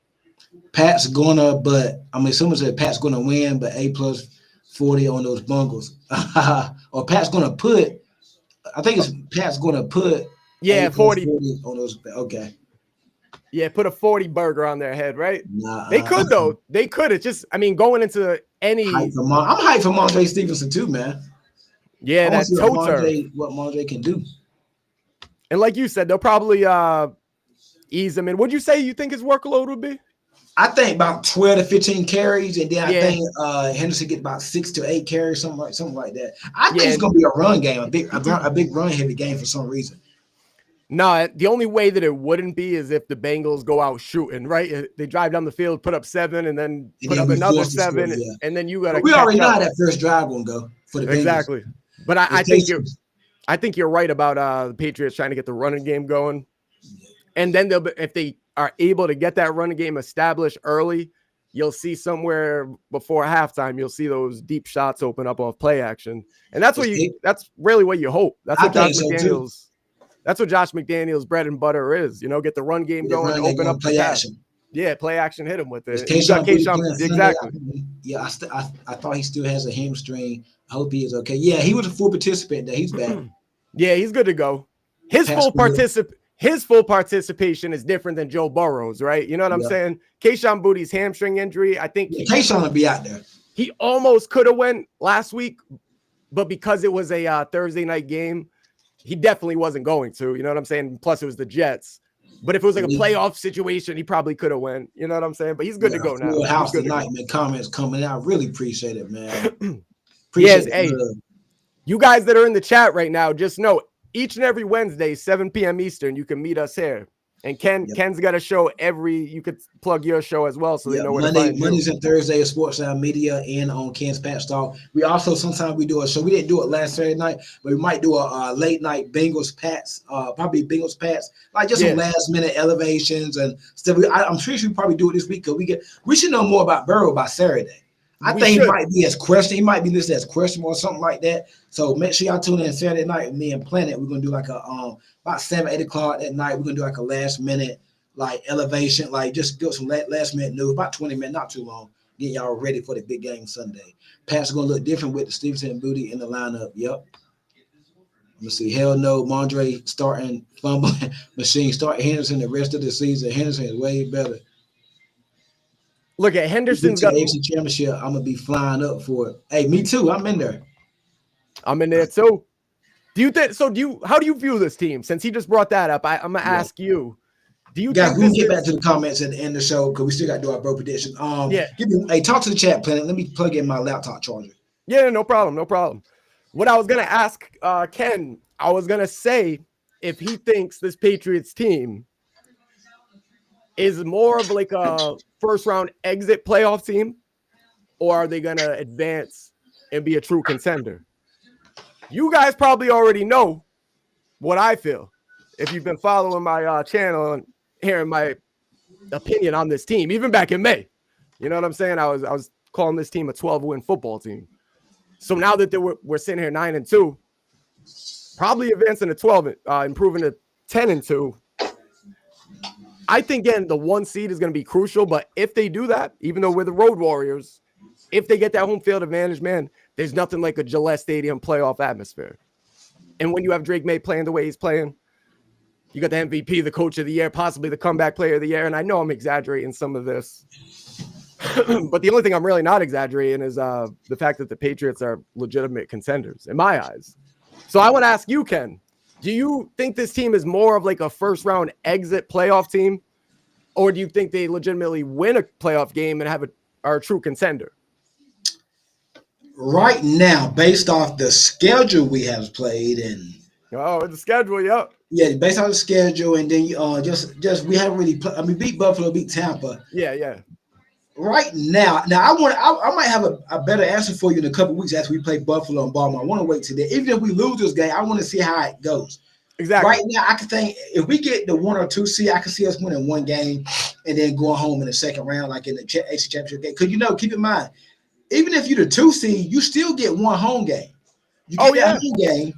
Pat's gonna, but I'm assuming that Pat's gonna win, but A plus 40 on those Bengals. Or Pat's gonna put, I think it's Pat's gonna put 40 on those. Okay. Yeah, put a 40 burger on their head, right? Nah, they could though. They could. It's just, I mean, going into any. I'm hyped for Mondre Stevenson too, man. Yeah, that toe turf. What Mondre can do. And like you said, they'll probably ease him in. What'd you say you think his workload would be? I think about 12 to 15 carries, and then I think Henderson get about 6 to 8 carries, something like that. I think it's gonna be a run game, a big run heavy game for some reason. No, the only way that it wouldn't be is if the Bengals go out shooting, right? They drive down the field, put up 7, and then put up another 7, and then you got to. We already know how that first drive gonna go for the Bengals. Exactly. But I think you're right about the Patriots trying to get the running game going, and then if they are able to get that running game established early, you'll see somewhere before halftime, you'll see those deep shots open up off play action, and that's really what you hope. That's what Josh McDaniels. That's what Josh McDaniels' bread and butter is. Get the run game going, open up play action. Yeah, play action, hit him with it. Exactly. Yeah, I thought he still has a hamstring. I hope he is okay. Yeah, he was a full participant. That he's back. Yeah, he's good to go. His full participation is different than Joe Burrow's, right? You know what I'm saying? Kayshon Boutt's hamstring injury. I think Kayshon will be out there. He almost could have went last week, but because it was a Thursday night game, he definitely wasn't going to. You know what I'm saying? Plus, it was the Jets. But if it was like a playoff situation, he probably could have went. You know what I'm saying? But he's good to go now. Full house tonight, man. Comments coming out. Really appreciate it, man. Hey, you guys that are in the chat right now, just know each and every Wednesday, 7 p.m. Eastern, you can meet us here. And Ken's got a show you could plug your show as well, so they know where to find you. Mondays and Thursdays, Sports Sound Media and on Ken's Patch Talk. We also sometimes we do a show. We didn't do it last Saturday night, but we might do a late night Bengals Pats, probably Bengals Pats, like just some last minute elevations and stuff. I'm sure we probably do it this week because we should know more about Burrow by Saturday. I think he might be as question. He might be listed as question or something like that. So make sure y'all tune in Saturday night with me and Planet. We're gonna do like a about 7, 8 o'clock that night. We're gonna do like a last minute like elevation, like just get some last minute news, about 20 minutes, not too long. Get y'all ready for the big game Sunday. Pats are gonna look different with the Stevenson and Boutte in the lineup. Yep. Let's see. Hell no, Mondre starting fumbling machine. Start Henderson the rest of the season. Henderson is way better. Look at Henderson's got the AFC Championship. I'm gonna be flying up for it. Hey, me too. I'm in there. I'm in there too. How do you view this team? Since he just brought that up, I'm gonna ask you. Do you guys, we can get back to the comments at the end of the show because we still got to do our bro prediction. Talk to the chat, Planet. Let me plug in my laptop charger. Yeah, no problem. What I was gonna ask Ken, I was gonna say if he thinks this Patriots team is more of like a first round exit playoff team, or are they gonna advance and be a true contender? You guys probably already know what I feel if you've been following my channel and hearing my opinion on this team, even back in May. You know what I'm saying? I was calling this team a 12-win football team. So now that we're sitting here 9-2, probably advancing to 12, improving to 10-2. I think getting the 1 seed is going to be crucial, but if they do that, even though we're the Road Warriors, if they get that home field advantage, man, there's nothing like a Gillette Stadium playoff atmosphere. And when you have Drake May playing the way he's playing, you got the MVP, the coach of the year, possibly the comeback player of the year. And I know I'm exaggerating some of this, but the only thing I'm really not exaggerating is the fact that the Patriots are legitimate contenders in my eyes. So I want to ask you, Ken, do you think this team is more of like a first round exit playoff team, or do you think they legitimately win a playoff game and are a true contender? Right now, based off the schedule we have played and the schedule, yep. Yeah, based on the schedule, and then just we haven't really played. I mean, beat Buffalo, beat Tampa. Yeah. Right now, I might have a better answer for you in a couple of weeks after we play Buffalo and Baltimore. I want to wait till then. Even if we lose this game, I want to see how it goes. Exactly. Right now, I can think if we get the 1 or 2 seed, I can see us winning 1 game and then going home in the second round, like in the AFC Championship game. Because keep in mind, even if you're the 2 seed, you still get 1 home game. You get that home game,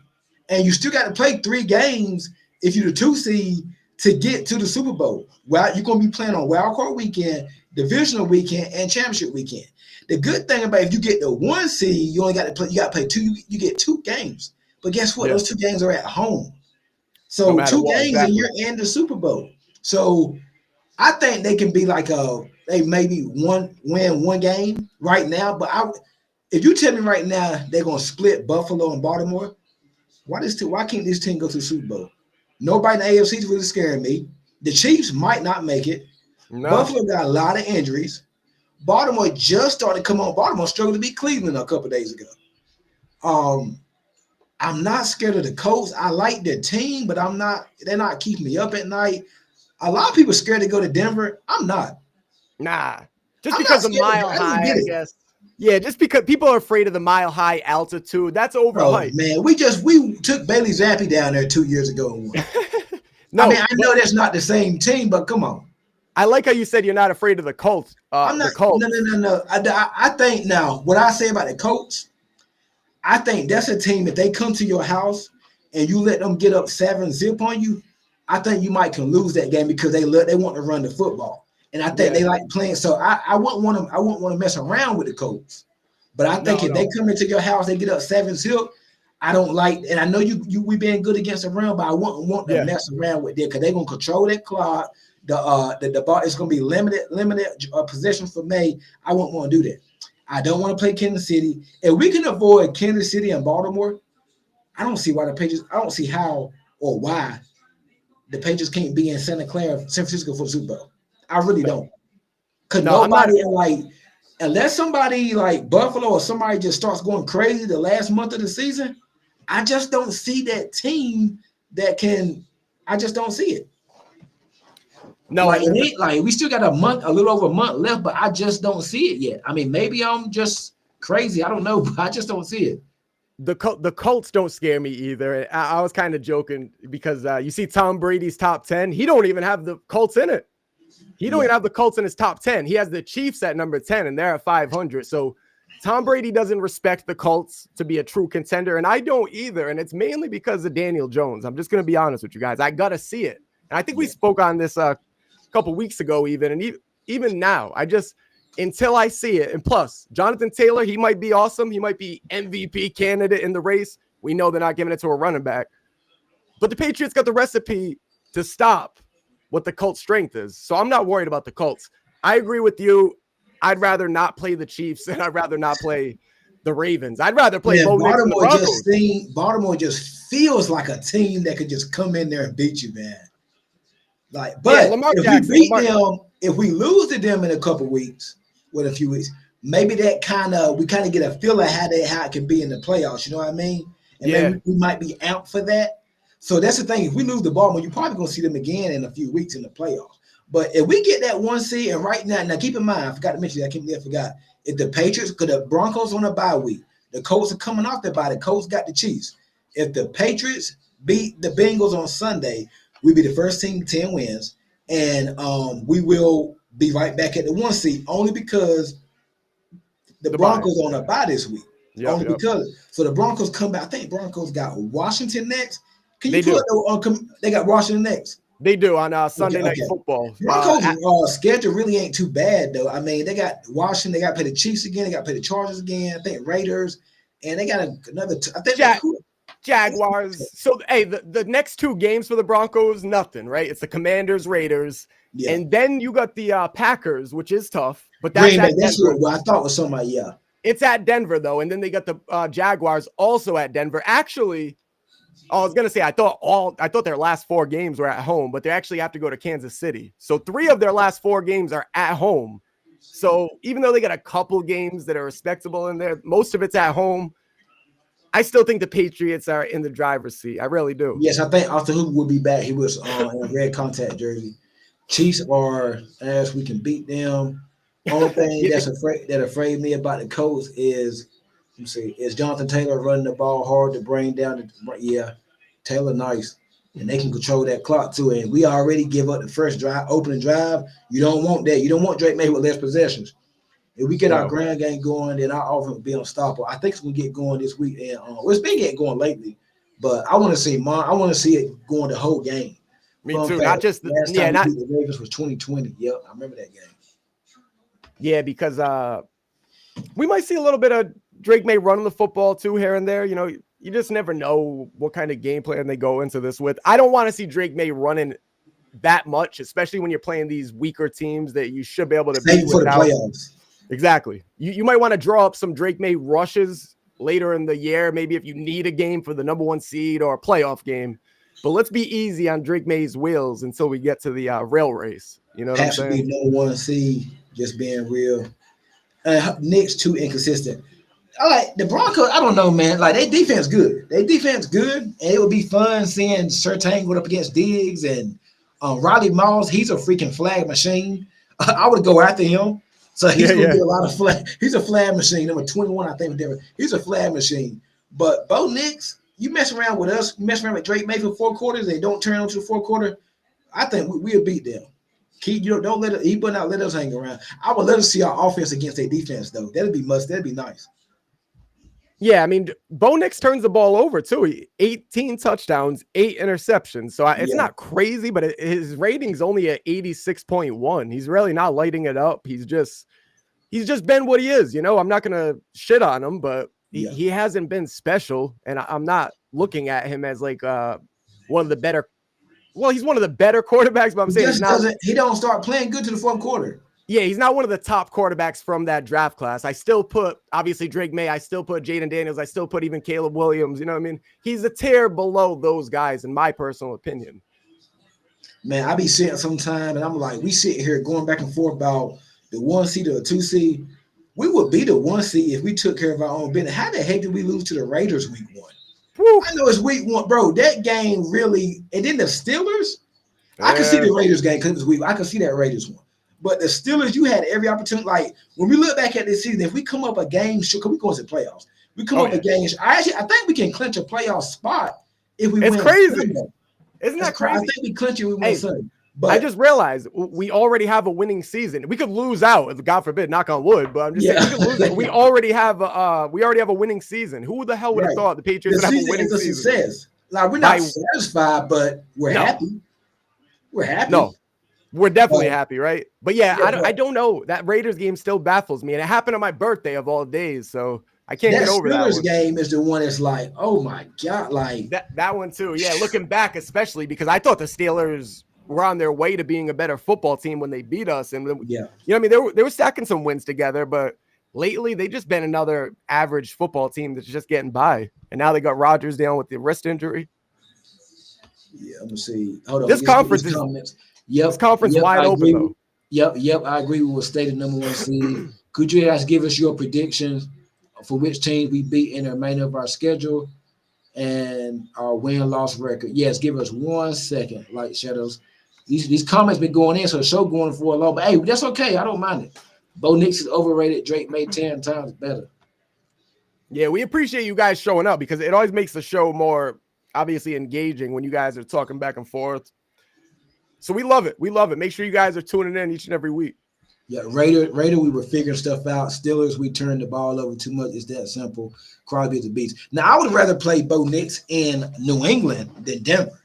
and you still got to play 3 games if you're the 2 seed to get to the Super Bowl. Well, you're going to be playing on wild card weekend, divisional weekend, and championship weekend. The good thing about if you get the 1 seed, you only got to play. You got to play 2. You get 2 games. But guess what? Those 2 games are at home. So no matter 2 what, games exactly. and you're in the Super Bowl. So I think they can be like they maybe win 1 game right now. But if you tell me right now they're gonna split Buffalo and Baltimore, why can't this team go to the Super Bowl? Nobody in the AFC is really scaring me. The Chiefs might not make it. No. Buffalo got a lot of injuries. Baltimore just started to come on. Baltimore struggled to beat Cleveland a couple of days ago. I'm not scared of the Colts. I like their team, but they're not keeping me up at night. A lot of people are scared to go to Denver. I'm not. Nah. Just because of Mile High, I guess. Yeah, just because people are afraid of the Mile High altitude. That's overhyped. Man, we took Bailey Zappi down there 2 years ago and won. No, I mean, I know that's not the same team, but come on. I like how you said you're not afraid of the Colts. I'm not. The Colts. No. I think now what I say about the Colts, I think that's a team. If they come to your house and you let them get up 7-0 on you, I think you might can lose that game because they want to run the football, and I think they like playing. So I wouldn't want to mess around with the Colts, but I think if they come into your house, they get up 7-0. I don't like, and I know we been good against the run, but I wouldn't want to mess around with them because they're gonna control that clock. The ball is gonna be limited possession for May. I wouldn't want to do that. I don't want to play Kansas City. If we can avoid Kansas City and Baltimore, I don't see why the Patriots. I don't see how or why the Patriots can't be in San Francisco for the Super Bowl. I really don't. Because nobody unless somebody like Buffalo or somebody just starts going crazy the last month of the season, I just don't see that team that can. I just don't see it. No, we still got a little over a month left, but I just don't see it yet. I mean, maybe I'm just crazy. I don't know, but I just don't see it. The Colts don't scare me either. I was kind of joking because you see Tom Brady's top 10. He don't even have the Colts in it. He don't even have the Colts in his top 10. He has the Chiefs at number 10, and they're at 500. So Tom Brady doesn't respect the Colts to be a true contender, and I don't either. And it's mainly because of Daniel Jones. I'm just going to be honest with you guys. I got to see it. And I think we spoke on this a couple weeks ago even, and even now. Until I see it. And plus, Jonathan Taylor, he might be awesome. He might be MVP candidate in the race. We know they're not giving it to a running back. But the Patriots got the recipe to stop what the Colts' strength is. So I'm not worried about the Colts. I agree with you. I'd rather not play the Chiefs, and I'd rather not play the Ravens. I'd rather play Baltimore just feels like a team that could just come in there and beat you, man. If we lose to them in a couple weeks, with a few weeks, maybe we kind of get a feel of how it can be in the playoffs. You know what I mean? And maybe we might be out for that. So that's the thing. If we lose the ball, you're probably going to see them again in a few weeks in the playoffs. But if we get that 1 seed, and right now keep in mind, I forgot to mention that. I forgot. If the Patriots, because the Broncos on a bye week, the Colts are coming off their bye. The Colts got the Chiefs. If the Patriots beat the Bengals on Sunday, we'll be the first team 10 wins, and we will be right back at the 1 seed only because the Broncos on a bye this week. Because so the Broncos come back. I think Broncos got Washington next. Can you they got Washington next? They do on Sunday Night Football. Broncos' schedule really ain't too bad though. I mean, they got Washington. They got to play the Chiefs again. They got to play the Chargers again. I think Raiders, and they got another. I think Jaguars. So hey, the next 2 games for the Broncos, nothing, right? It's the Commanders, Raiders, and then you got the Packers, which is tough. But that's what I thought was somebody. Yeah, it's at Denver though, and then they got the Jaguars also at Denver. Actually, I was gonna say I thought their last 4 games were at home, but they actually have to go to Kansas City. So 3 of their last 4 games are at home. So even though they got a couple games that are respectable in there, most of it's at home. I still think the Patriots are in the driver's seat. I really do. Yes, I think Austin Hooper will be back. He was in a red contact jersey. Chiefs are as we can beat them. Only thing that afraid me about the Colts is Jonathan Taylor running the ball hard to bring down Taylor nice. And they can control that clock too. And we already give up the first opening drive. You don't want that. You don't want Drake May with less possessions. If we get our ground game going, then our offense will be unstoppable. I think it's going to get going this week. And it's been getting going lately. But I want to see I want to see it going the whole game. Me Fun too. fact, Not just last time we beat the Ravens was 2020. Yep, I remember that game. Yeah, because we might see a little bit of Drake May running the football too here and there. You know, you just never know what kind of game plan they go into this with. I don't want to see Drake May running that much, especially when you're playing these weaker teams that you should be able to beat for the playoffs. Exactly. You might want to draw up some Drake May rushes later in the year, maybe if you need a game for the number 1 seed or a playoff game. But let's be easy on Drake May's wheels until we get to the rail race. You know what I'm saying? Has to be number 1 seed, just being real. Knicks too inconsistent. I like the Broncos. I don't know, man. Like, they defense good. And it would be fun seeing Surtain go up against Diggs and Riley Moss. He's a freaking flag machine. I would go after him. So he's going to get a lot of flag. He's a flag machine. Number 21, I think. He's a flag machine. But Bo Nix, you mess around with us, you mess around with Drake May for 4 quarters, they don't turn on to the 4th quarter, I think we'll beat them. Don't let it. He better not let us hang around. I would let us see our offense against their defense, though. That'd be nice. Yeah, I mean, Bo Nix turns the ball over too. 18 touchdowns, 8 interceptions. So it's not crazy, but his rating's only at 86.1. He's really not lighting it up. He's just been what he is. You know, I'm not gonna shit on him, but he hasn't been special, and I'm not looking at him as like one of the better. Well, he's one of the better quarterbacks, but I'm saying he don't start playing good to the 4th quarter. Yeah, he's not one of the top quarterbacks from that draft class. I still put, obviously, Drake May. I still put Jaden Daniels. I still put even Caleb Williams. You know what I mean? He's a tier below those guys, in my personal opinion. Man, I be sitting sometime, and I'm like, we sit here going back and forth about the 1 seed or the 2 seed. We would be the 1 seed if we took care of our own business. How the heck did we lose to the Raiders week 1? Woo. I know it's week 1, bro. That game really, and then the Steelers. I can see the Raiders game because it was week. I can see that Raiders one. But the Steelers, you had every opportunity. Like, when we look back at this season, if we come up a game, because we go into playoffs, we come up a game. I think we can clinch a playoff spot if we win. It's crazy. Sunday. Isn't that crazy? I think we clinch it. We win Sunday. But I just realized we already have a winning season. We could lose out, God forbid, knock on wood. But I'm just saying we could lose it. We already have a winning season. Who the hell would have thought the Patriots would have a winning season? Success. Like, we're not satisfied, but we're happy. We're happy. No, we're definitely happy, right? But I don't know. That Raiders game still baffles me, and it happened on my birthday of all days, so I can't get over that. Steelers game is the one that's like, oh my god, like that one too. Yeah, looking back, especially because I thought the Steelers were on their way to being a better football team when they beat us, and you know what I mean, they were stacking some wins together, but lately they just been another average football team that's just getting by, and now they got Rodgers down with the wrist injury. Yeah, I'm gonna see. Hold on. This conference is wide open though. Yep. I agree with what stated number 1 seed. Could you guys give us your predictions for which teams we beat in the remainder of our schedule and our win-loss record? Yes, give us 1 second, Light Shadows. These comments been going in, so the show going for a long. But hey, that's okay. I don't mind it. Bo Nix is overrated. Drake made 10 times better. Yeah, we appreciate you guys showing up because it always makes the show more obviously engaging when you guys are talking back and forth. So we love it. Make sure you guys are tuning in each and every week. Yeah, Raider, we were figuring stuff out. Steelers, we turned the ball over too much. It's that simple. Crosby at the beach. Now, I would rather play Bo Nix in New England than Denver.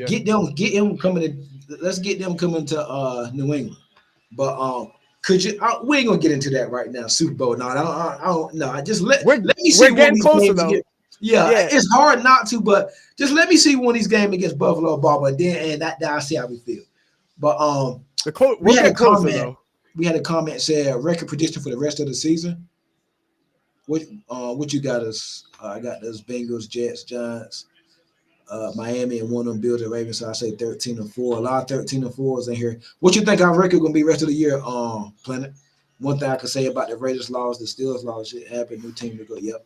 Get them coming to. Let's get them coming to New England. But could you? We ain't gonna get into that right now. Super Bowl. No, I don't. No, just let me see. We're getting closer though. Yeah, it's hard not to, but just let me see one of these games against Buffalo or Baltimore, and then I see how we feel. But we had a comment said record prediction for the rest of the season. What you got us? I got us Bengals, Jets, Giants, Miami, and one of them Bills and Ravens. So I say 13-4. A lot of 13-4s in here. What you think our record gonna be rest of the year? Planet. One thing I could say about the Raiders loss, the Steelers loss, shit happened. New team to go. Yep.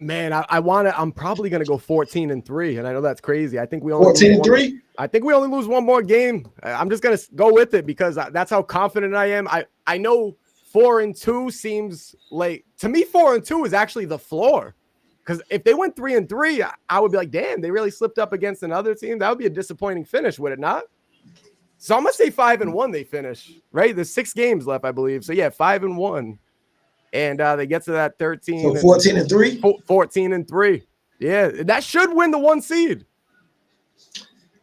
Man, I'm probably gonna go 14-3, and I know that's crazy. I think we only 14-3. I think we only lose one more game. I'm just gonna go with it because that's how confident I am. I know 4-2 seems like to me 4-2 is actually the floor. Because if they went 3-3, I would be like, damn, they really slipped up against another team. That would be a disappointing finish, would it not? So I'm gonna say 5-1 they finish, right? There's 6 games left, I believe. So yeah, 5-1. And they get to that 13. So 14-3? 14-3. Yeah, that should win the 1 seed.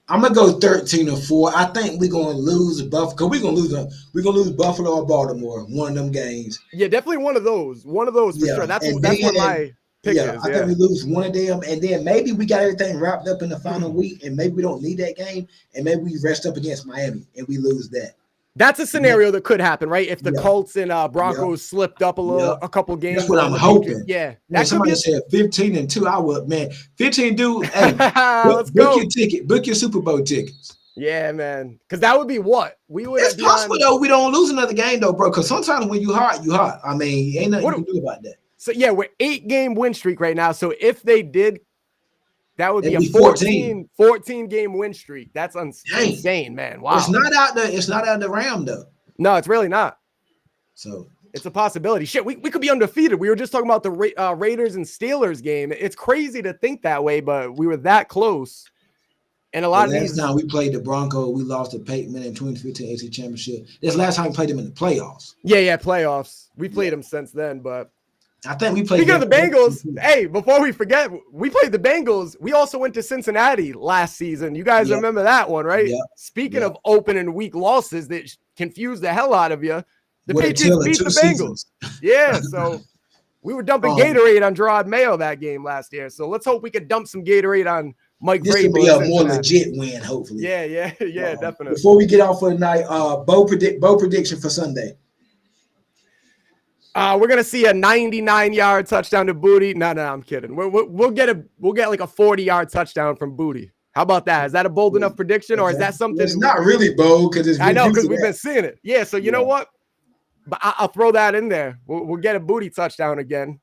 I'm gonna go 13-4. I think we're gonna lose Buffalo. We're gonna lose Buffalo or Baltimore. One of them games. Yeah, definitely one of those. One of those for sure. That's what my pick is. I think we lose one of them, and then maybe we got everything wrapped up in the final week, and maybe we don't need that game, and maybe we rest up against Miami and we lose that. That's a scenario that could happen, right? If the Colts and Broncos slipped up a couple games. That's what I'm hoping. Yeah. That somebody said 15-2. I would, man. 15 dude. Hey, let's go. Book your ticket. Book your Super Bowl tickets. Yeah, man. Because that would be what? It's possible though. We don't lose another game though, bro. Because sometimes when you hot, you hot. I mean, ain't nothing you can do about that. So yeah, we're 8-game win streak right now. So if they did, that would be a 14 game win streak. That's insane, man. Wow. It's not out the Ram though. No, it's really not. So it's a possibility. Shit, we could be undefeated. We were just talking about the Raiders and Steelers game. It's crazy to think that way, but we were that close. And a lot of these. Last time we played the Broncos, we lost to Peyton Manning in 2015 AC Championship. This last time we played them in the playoffs. Yeah, playoffs. We played them since then, but I think we played. Speaking of the Bengals, hey, before we forget, we played the Bengals. We also went to Cincinnati last season. You guys remember that one, right? Speaking of open and weak losses that confused the hell out of you, the Patriots beat the Bengals. Yeah, so we were dumping Gatorade on Gerard Mayo that game last year. So let's hope we could dump some Gatorade on Mike Vrabel. This could be a more legit win, hopefully. Yeah, definitely. Before we get off for the night, Bo prediction for Sunday. We're gonna see a 99-yard touchdown to Booty. No, I'm kidding. We'll get like a 40-yard touchdown from Booty. How about that? Is that a bold enough prediction, or is that something? It's not really bold because I know because we've been seeing it. Yeah. So you know what? But I'll throw that in there. We'll get a Booty touchdown again,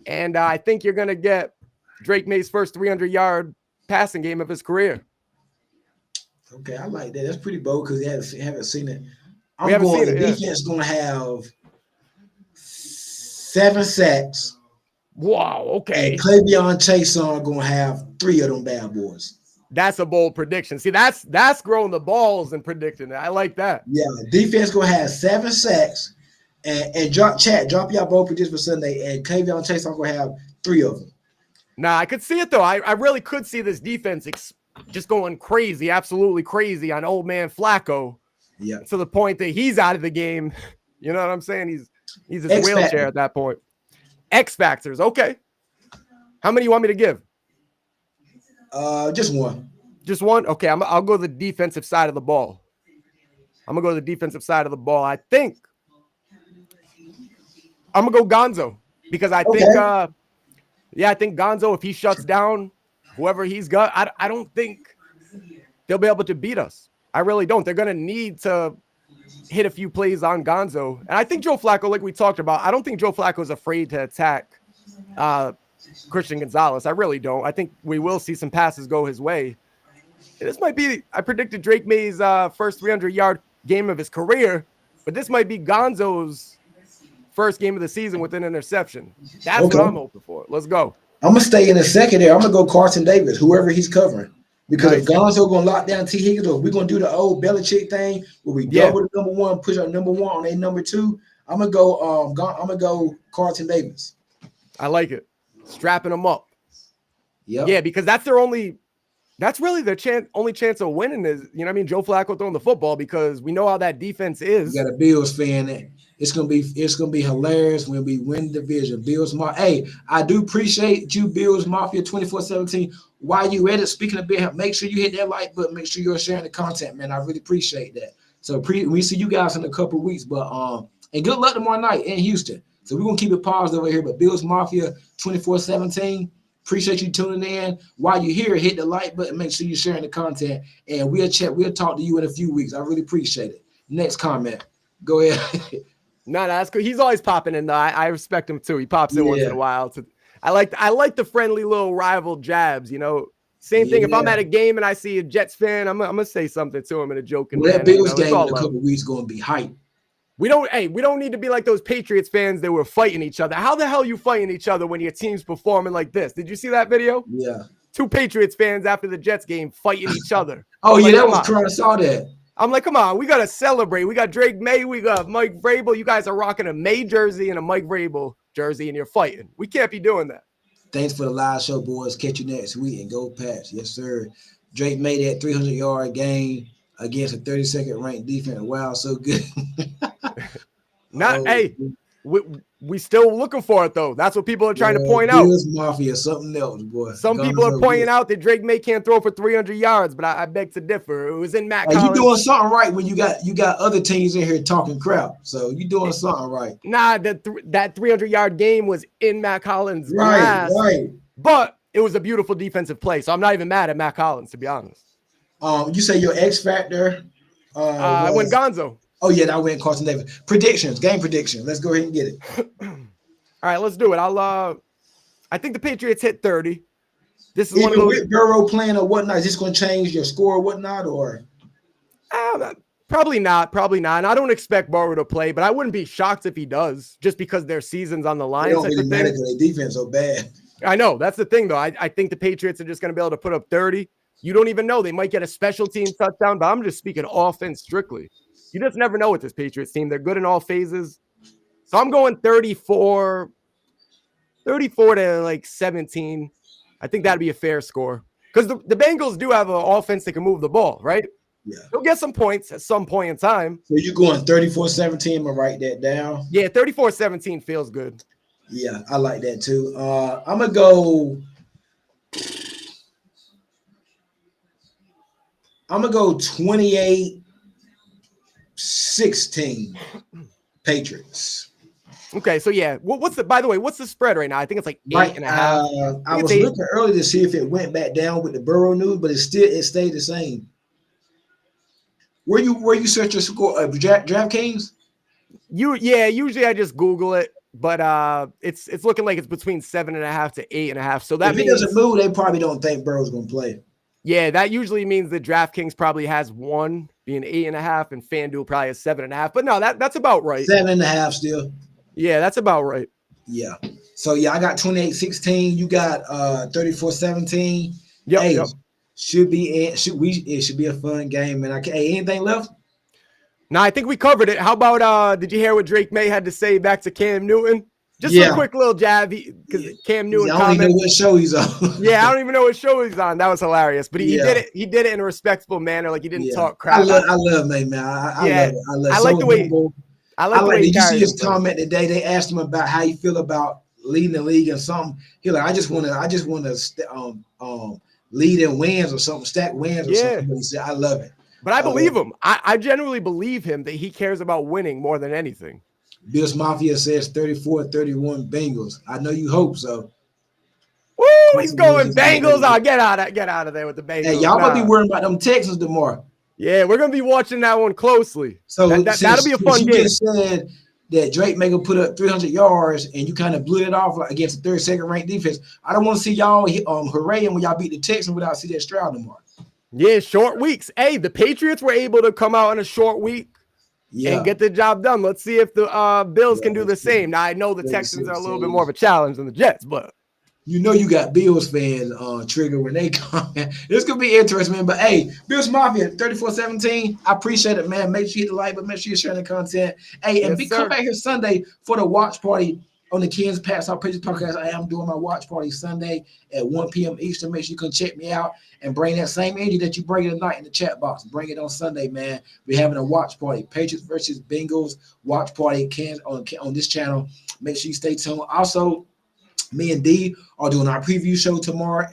and I think you're gonna get Drake May's first 300-yard passing game of his career. Okay, I like that. That's pretty bold because you haven't seen it. The defense gonna have 7 sacks. Wow, okay. And Cleveon Chase are gonna have 3 of them bad boys. That's a bold prediction. See, that's growing the balls and predicting it. I like that. Yeah, defense gonna have 7 sacks, and drop y'all both predictions for Sunday, and Cleveon Chase are gonna have 3 of them. Nah, I could see it though. I really could see this defense just going crazy, absolutely crazy on old man Flacco. Yeah, to the point that he's out of the game. You know what I'm saying? He's in a wheelchair at that point. X factors. Okay. How many you want me to give? Just one. Just one? Okay. I'll go the defensive side of the ball. I'm going to go to the defensive side of the ball. I think I'm going to go Gonzo because I think, I think Gonzo, if he shuts down whoever he's got, I don't think they'll be able to beat us. I really don't. They're going to need to hit a few plays on Gonzo. And I think Joe Flacco, like we talked about, I don't think Joe Flacco is afraid to attack Christian Gonzalez. I really don't. I think we will see some passes go his way. And this might be, I predicted Drake May's first 300-yard game of his career, but this might be Gonzo's first game of the season with an interception. That's what I'm hoping for. Let's go. I'm going to stay in the secondary. I'm going to go Carson Davis, whoever he's covering. Because if Gonzo going to lock down T. Higgins, or we're going to do the old Belichick thing where we double the number one, push our number one on a number 2, I'm going to go Carson Davis. I like it. Strapping them up. Yep. Yeah, because that's really their only chance of winning is, you know what I mean, Joe Flacco throwing the football, because we know how that defense is. You got a Bills fan. It's gonna be hilarious when we win the division. Bills Mafia. Hey, I do appreciate you, Bills Mafia 24/17. While you at it, speaking of being, make sure you hit that like button. Make sure you're sharing the content, man. I really appreciate that. So we see you guys in a couple of weeks, but and good luck tomorrow night in Houston. So we're gonna keep it paused over here. But Bills Mafia 24/17. Appreciate you tuning in. While you're here, hit the like button. Make sure you're sharing the content, and we'll talk to you in a few weeks. I really appreciate it. Next comment. Go ahead. No, that's good. He's always popping in. I respect him too. He pops in once in a while. I like the friendly little rival jabs. You know, same thing. If I'm at a game and I see a Jets fan, I'm gonna say something to him in a joking manner. That Bills game in a couple weeks gonna be hype. We don't need to be like those Patriots fans that were fighting each other. How the hell are you fighting each other when your team's performing like this? Did you see that video? Yeah. 2 Patriots fans after the Jets game fighting each other. Oh, yeah, that was crazy. I saw that. I'm like, come on, we got to celebrate. We got Drake May, we got Mike Vrabel. You guys are rocking a May jersey and a Mike Vrabel jersey, and you're fighting. We can't be doing that. Thanks for the live show, boys. Catch you next week and go Pats. Yes, sir. Drake made that 300-yard game against a 32nd ranked defense. Wow, so good. Hey, we still looking for it though. That's what people are trying to point out. Bills Mafia, something else, boy. Some people are pointing out that Drake May can't throw for 300 yards, but I beg to differ. It was in Matt Collins. You doing something right when you got other teams in here talking crap. So you doing something right. Nah, that 300-yard game was in Matt Collins' right. But it was a beautiful defensive play. So I'm not even mad at Matt Collins, to be honest. You say your X factor? I went Gonzo. Oh yeah, I went Carson Davis. Predictions, game prediction. Let's go ahead and get it. All right, let's do it. I think the Patriots hit 30. This is one of those. With Burrow playing or whatnot, is this going to change your score or whatnot, or? Probably not. And I don't expect Burrow to play, but I wouldn't be shocked if he does, just because their season's on the line. They don't really matter because their defense so bad. I know. That's the thing, though. I think the Patriots are just going to be able to put up 30. You don't even know. They might get a special team touchdown, but I'm just speaking offense strictly. You just never know with this Patriots team. They're good in all phases. So I'm going 34 to like 17. I think that'd be a fair score. Because the Bengals do have an offense that can move the ball, right? Yeah. They'll get some points at some point in time. So you're going 34-17. I'm going to write that down. Yeah, 34-17 feels good. Yeah, I like that too. I'm going to go. I'm going to go 28-16 Patriots. Okay, so yeah, by the way, what's the spread right now? I think it's like 8.5. I was looking earlier to see if it went back down with the Burrow news, but it stayed the same. Where you search your score? DraftKings? Usually I just Google it, but it's looking like it's between 7.5 to 8.5. So that means if it doesn't move, they probably don't think Burrow's going to play. Yeah, that usually means that DraftKings probably has one being 8.5, and FanDuel probably has 7.5. But no, that's about right. 7.5 still. Yeah, that's about right. Yeah. So yeah, I got 28-16. You got 34-17. Yep. Hey, yep. It should be a fun game. And anything left? No, I think we covered it. How about did you hear what Drake May had to say back to Cam Newton? Just a quick little jab, because Cam Newton. I don't even know what show he's on. Yeah, I don't even know what show he's on. That was hilarious, but he did it. He did it in a respectful manner, like he didn't talk crap. I love May, man. I love. I like the way. I like the way. Did you see his comment today? They asked him about how he feel about leading the league and something. He like, I just want to lead in wins or something, stack wins or something. But he said, I love it. But I believe him. I generally believe him that he cares about winning more than anything. Bills Mafia says 34-31 Bengals. I know you hope so. Woo, he's going Bengals. Oh, get out of there with the Bengals. Hey, y'all might be worrying about them Texans tomorrow. Yeah, we're gonna be watching that one closely. So that'll be a fun game. You just said that Drake may go put up 300 yards, and you kind of blew it off against the 32nd ranked defense. I don't want to see y'all hooray when y'all beat the Texans without CJ Stroud tomorrow. Yeah, short weeks. Hey, the Patriots were able to come out in a short week. And get the job done. Let's see if the Bills can do the same. Now, I know the Texans are a little bit more of a challenge than the Jets, but you know you got Bills fans trigger when they come. This could be interesting, man. But hey, Bills Mafia 34-17. I appreciate it, man. Make sure you hit the like, but make sure you're sharing the content. Hey, and come back here Sunday for the watch party on the Kansas Pats Our Patriots podcast. I am doing my watch party Sunday at 1 p.m. Eastern. Make sure you can check me out and bring that same energy that you bring tonight in the chat box. Bring it on Sunday, man. We're having a watch party. Patriots versus Bengals watch party on this channel. Make sure you stay tuned. Also, me and D are doing our preview show tomorrow,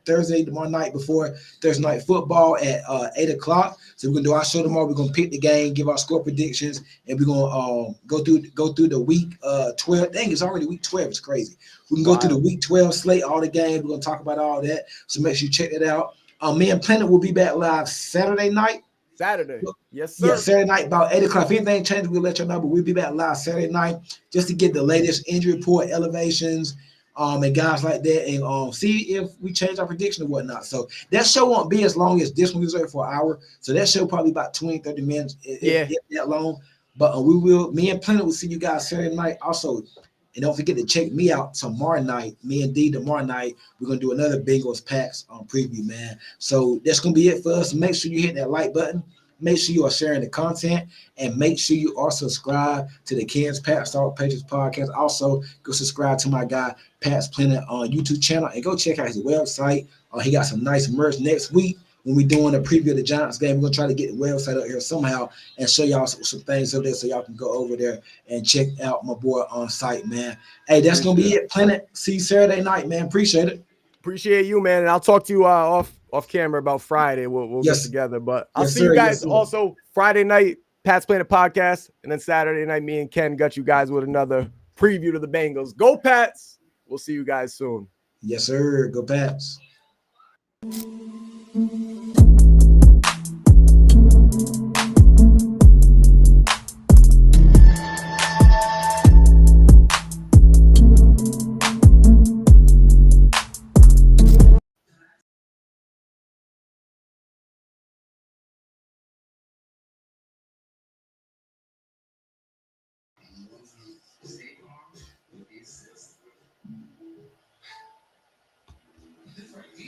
tomorrow night before Thursday night football at 8 o'clock. So we're gonna do our show tomorrow. We're gonna pick the game, give our score predictions, and we're gonna go through the week 12. Dang, it's already week 12. It's crazy. We can go through the week 12 slate, all the games. We're gonna talk about all that. So make sure you check that out. Me and Planet will be back live Saturday night. Yes, sir. Yeah, Saturday night about 8 o'clock. If anything changes, we'll let you know. But we'll be back live Saturday night just to get the latest injury report, elevations, and guys like that, and see if we change our prediction or whatnot. So that show won't be as long as this one was there for an hour. So that show probably about 20-30 minutes. If that long. But me and Planet will see you guys Saturday night. Also, and don't forget to check me out tomorrow night. Me and D tomorrow night. We're gonna do another Bengals Pats preview, man. So that's gonna be it for us. Make sure you hit that like button. Make sure you are sharing the content, and make sure you are subscribe to the Ken's Pat Star Patriots podcast. Also, go subscribe to my guy Pat's Planet on YouTube channel, and go check out his website. He got some nice merch. Next week when we're doing a preview of the Giants game, we're gonna try to get the website up here somehow and show y'all some things over there, so y'all can go over there and check out my boy on site, man. Hey, that's gonna be it. Planet. See you Saturday night, man. Appreciate it. Appreciate you, man. And I'll talk to you off camera about Friday. We'll get together. But I'll see you guys also Friday night, Pat's Planet podcast, and then Saturday night, me and Ken got you guys with another preview to the Bengals. Go Pats! We'll see you guys soon. Yes, sir. Go Pats.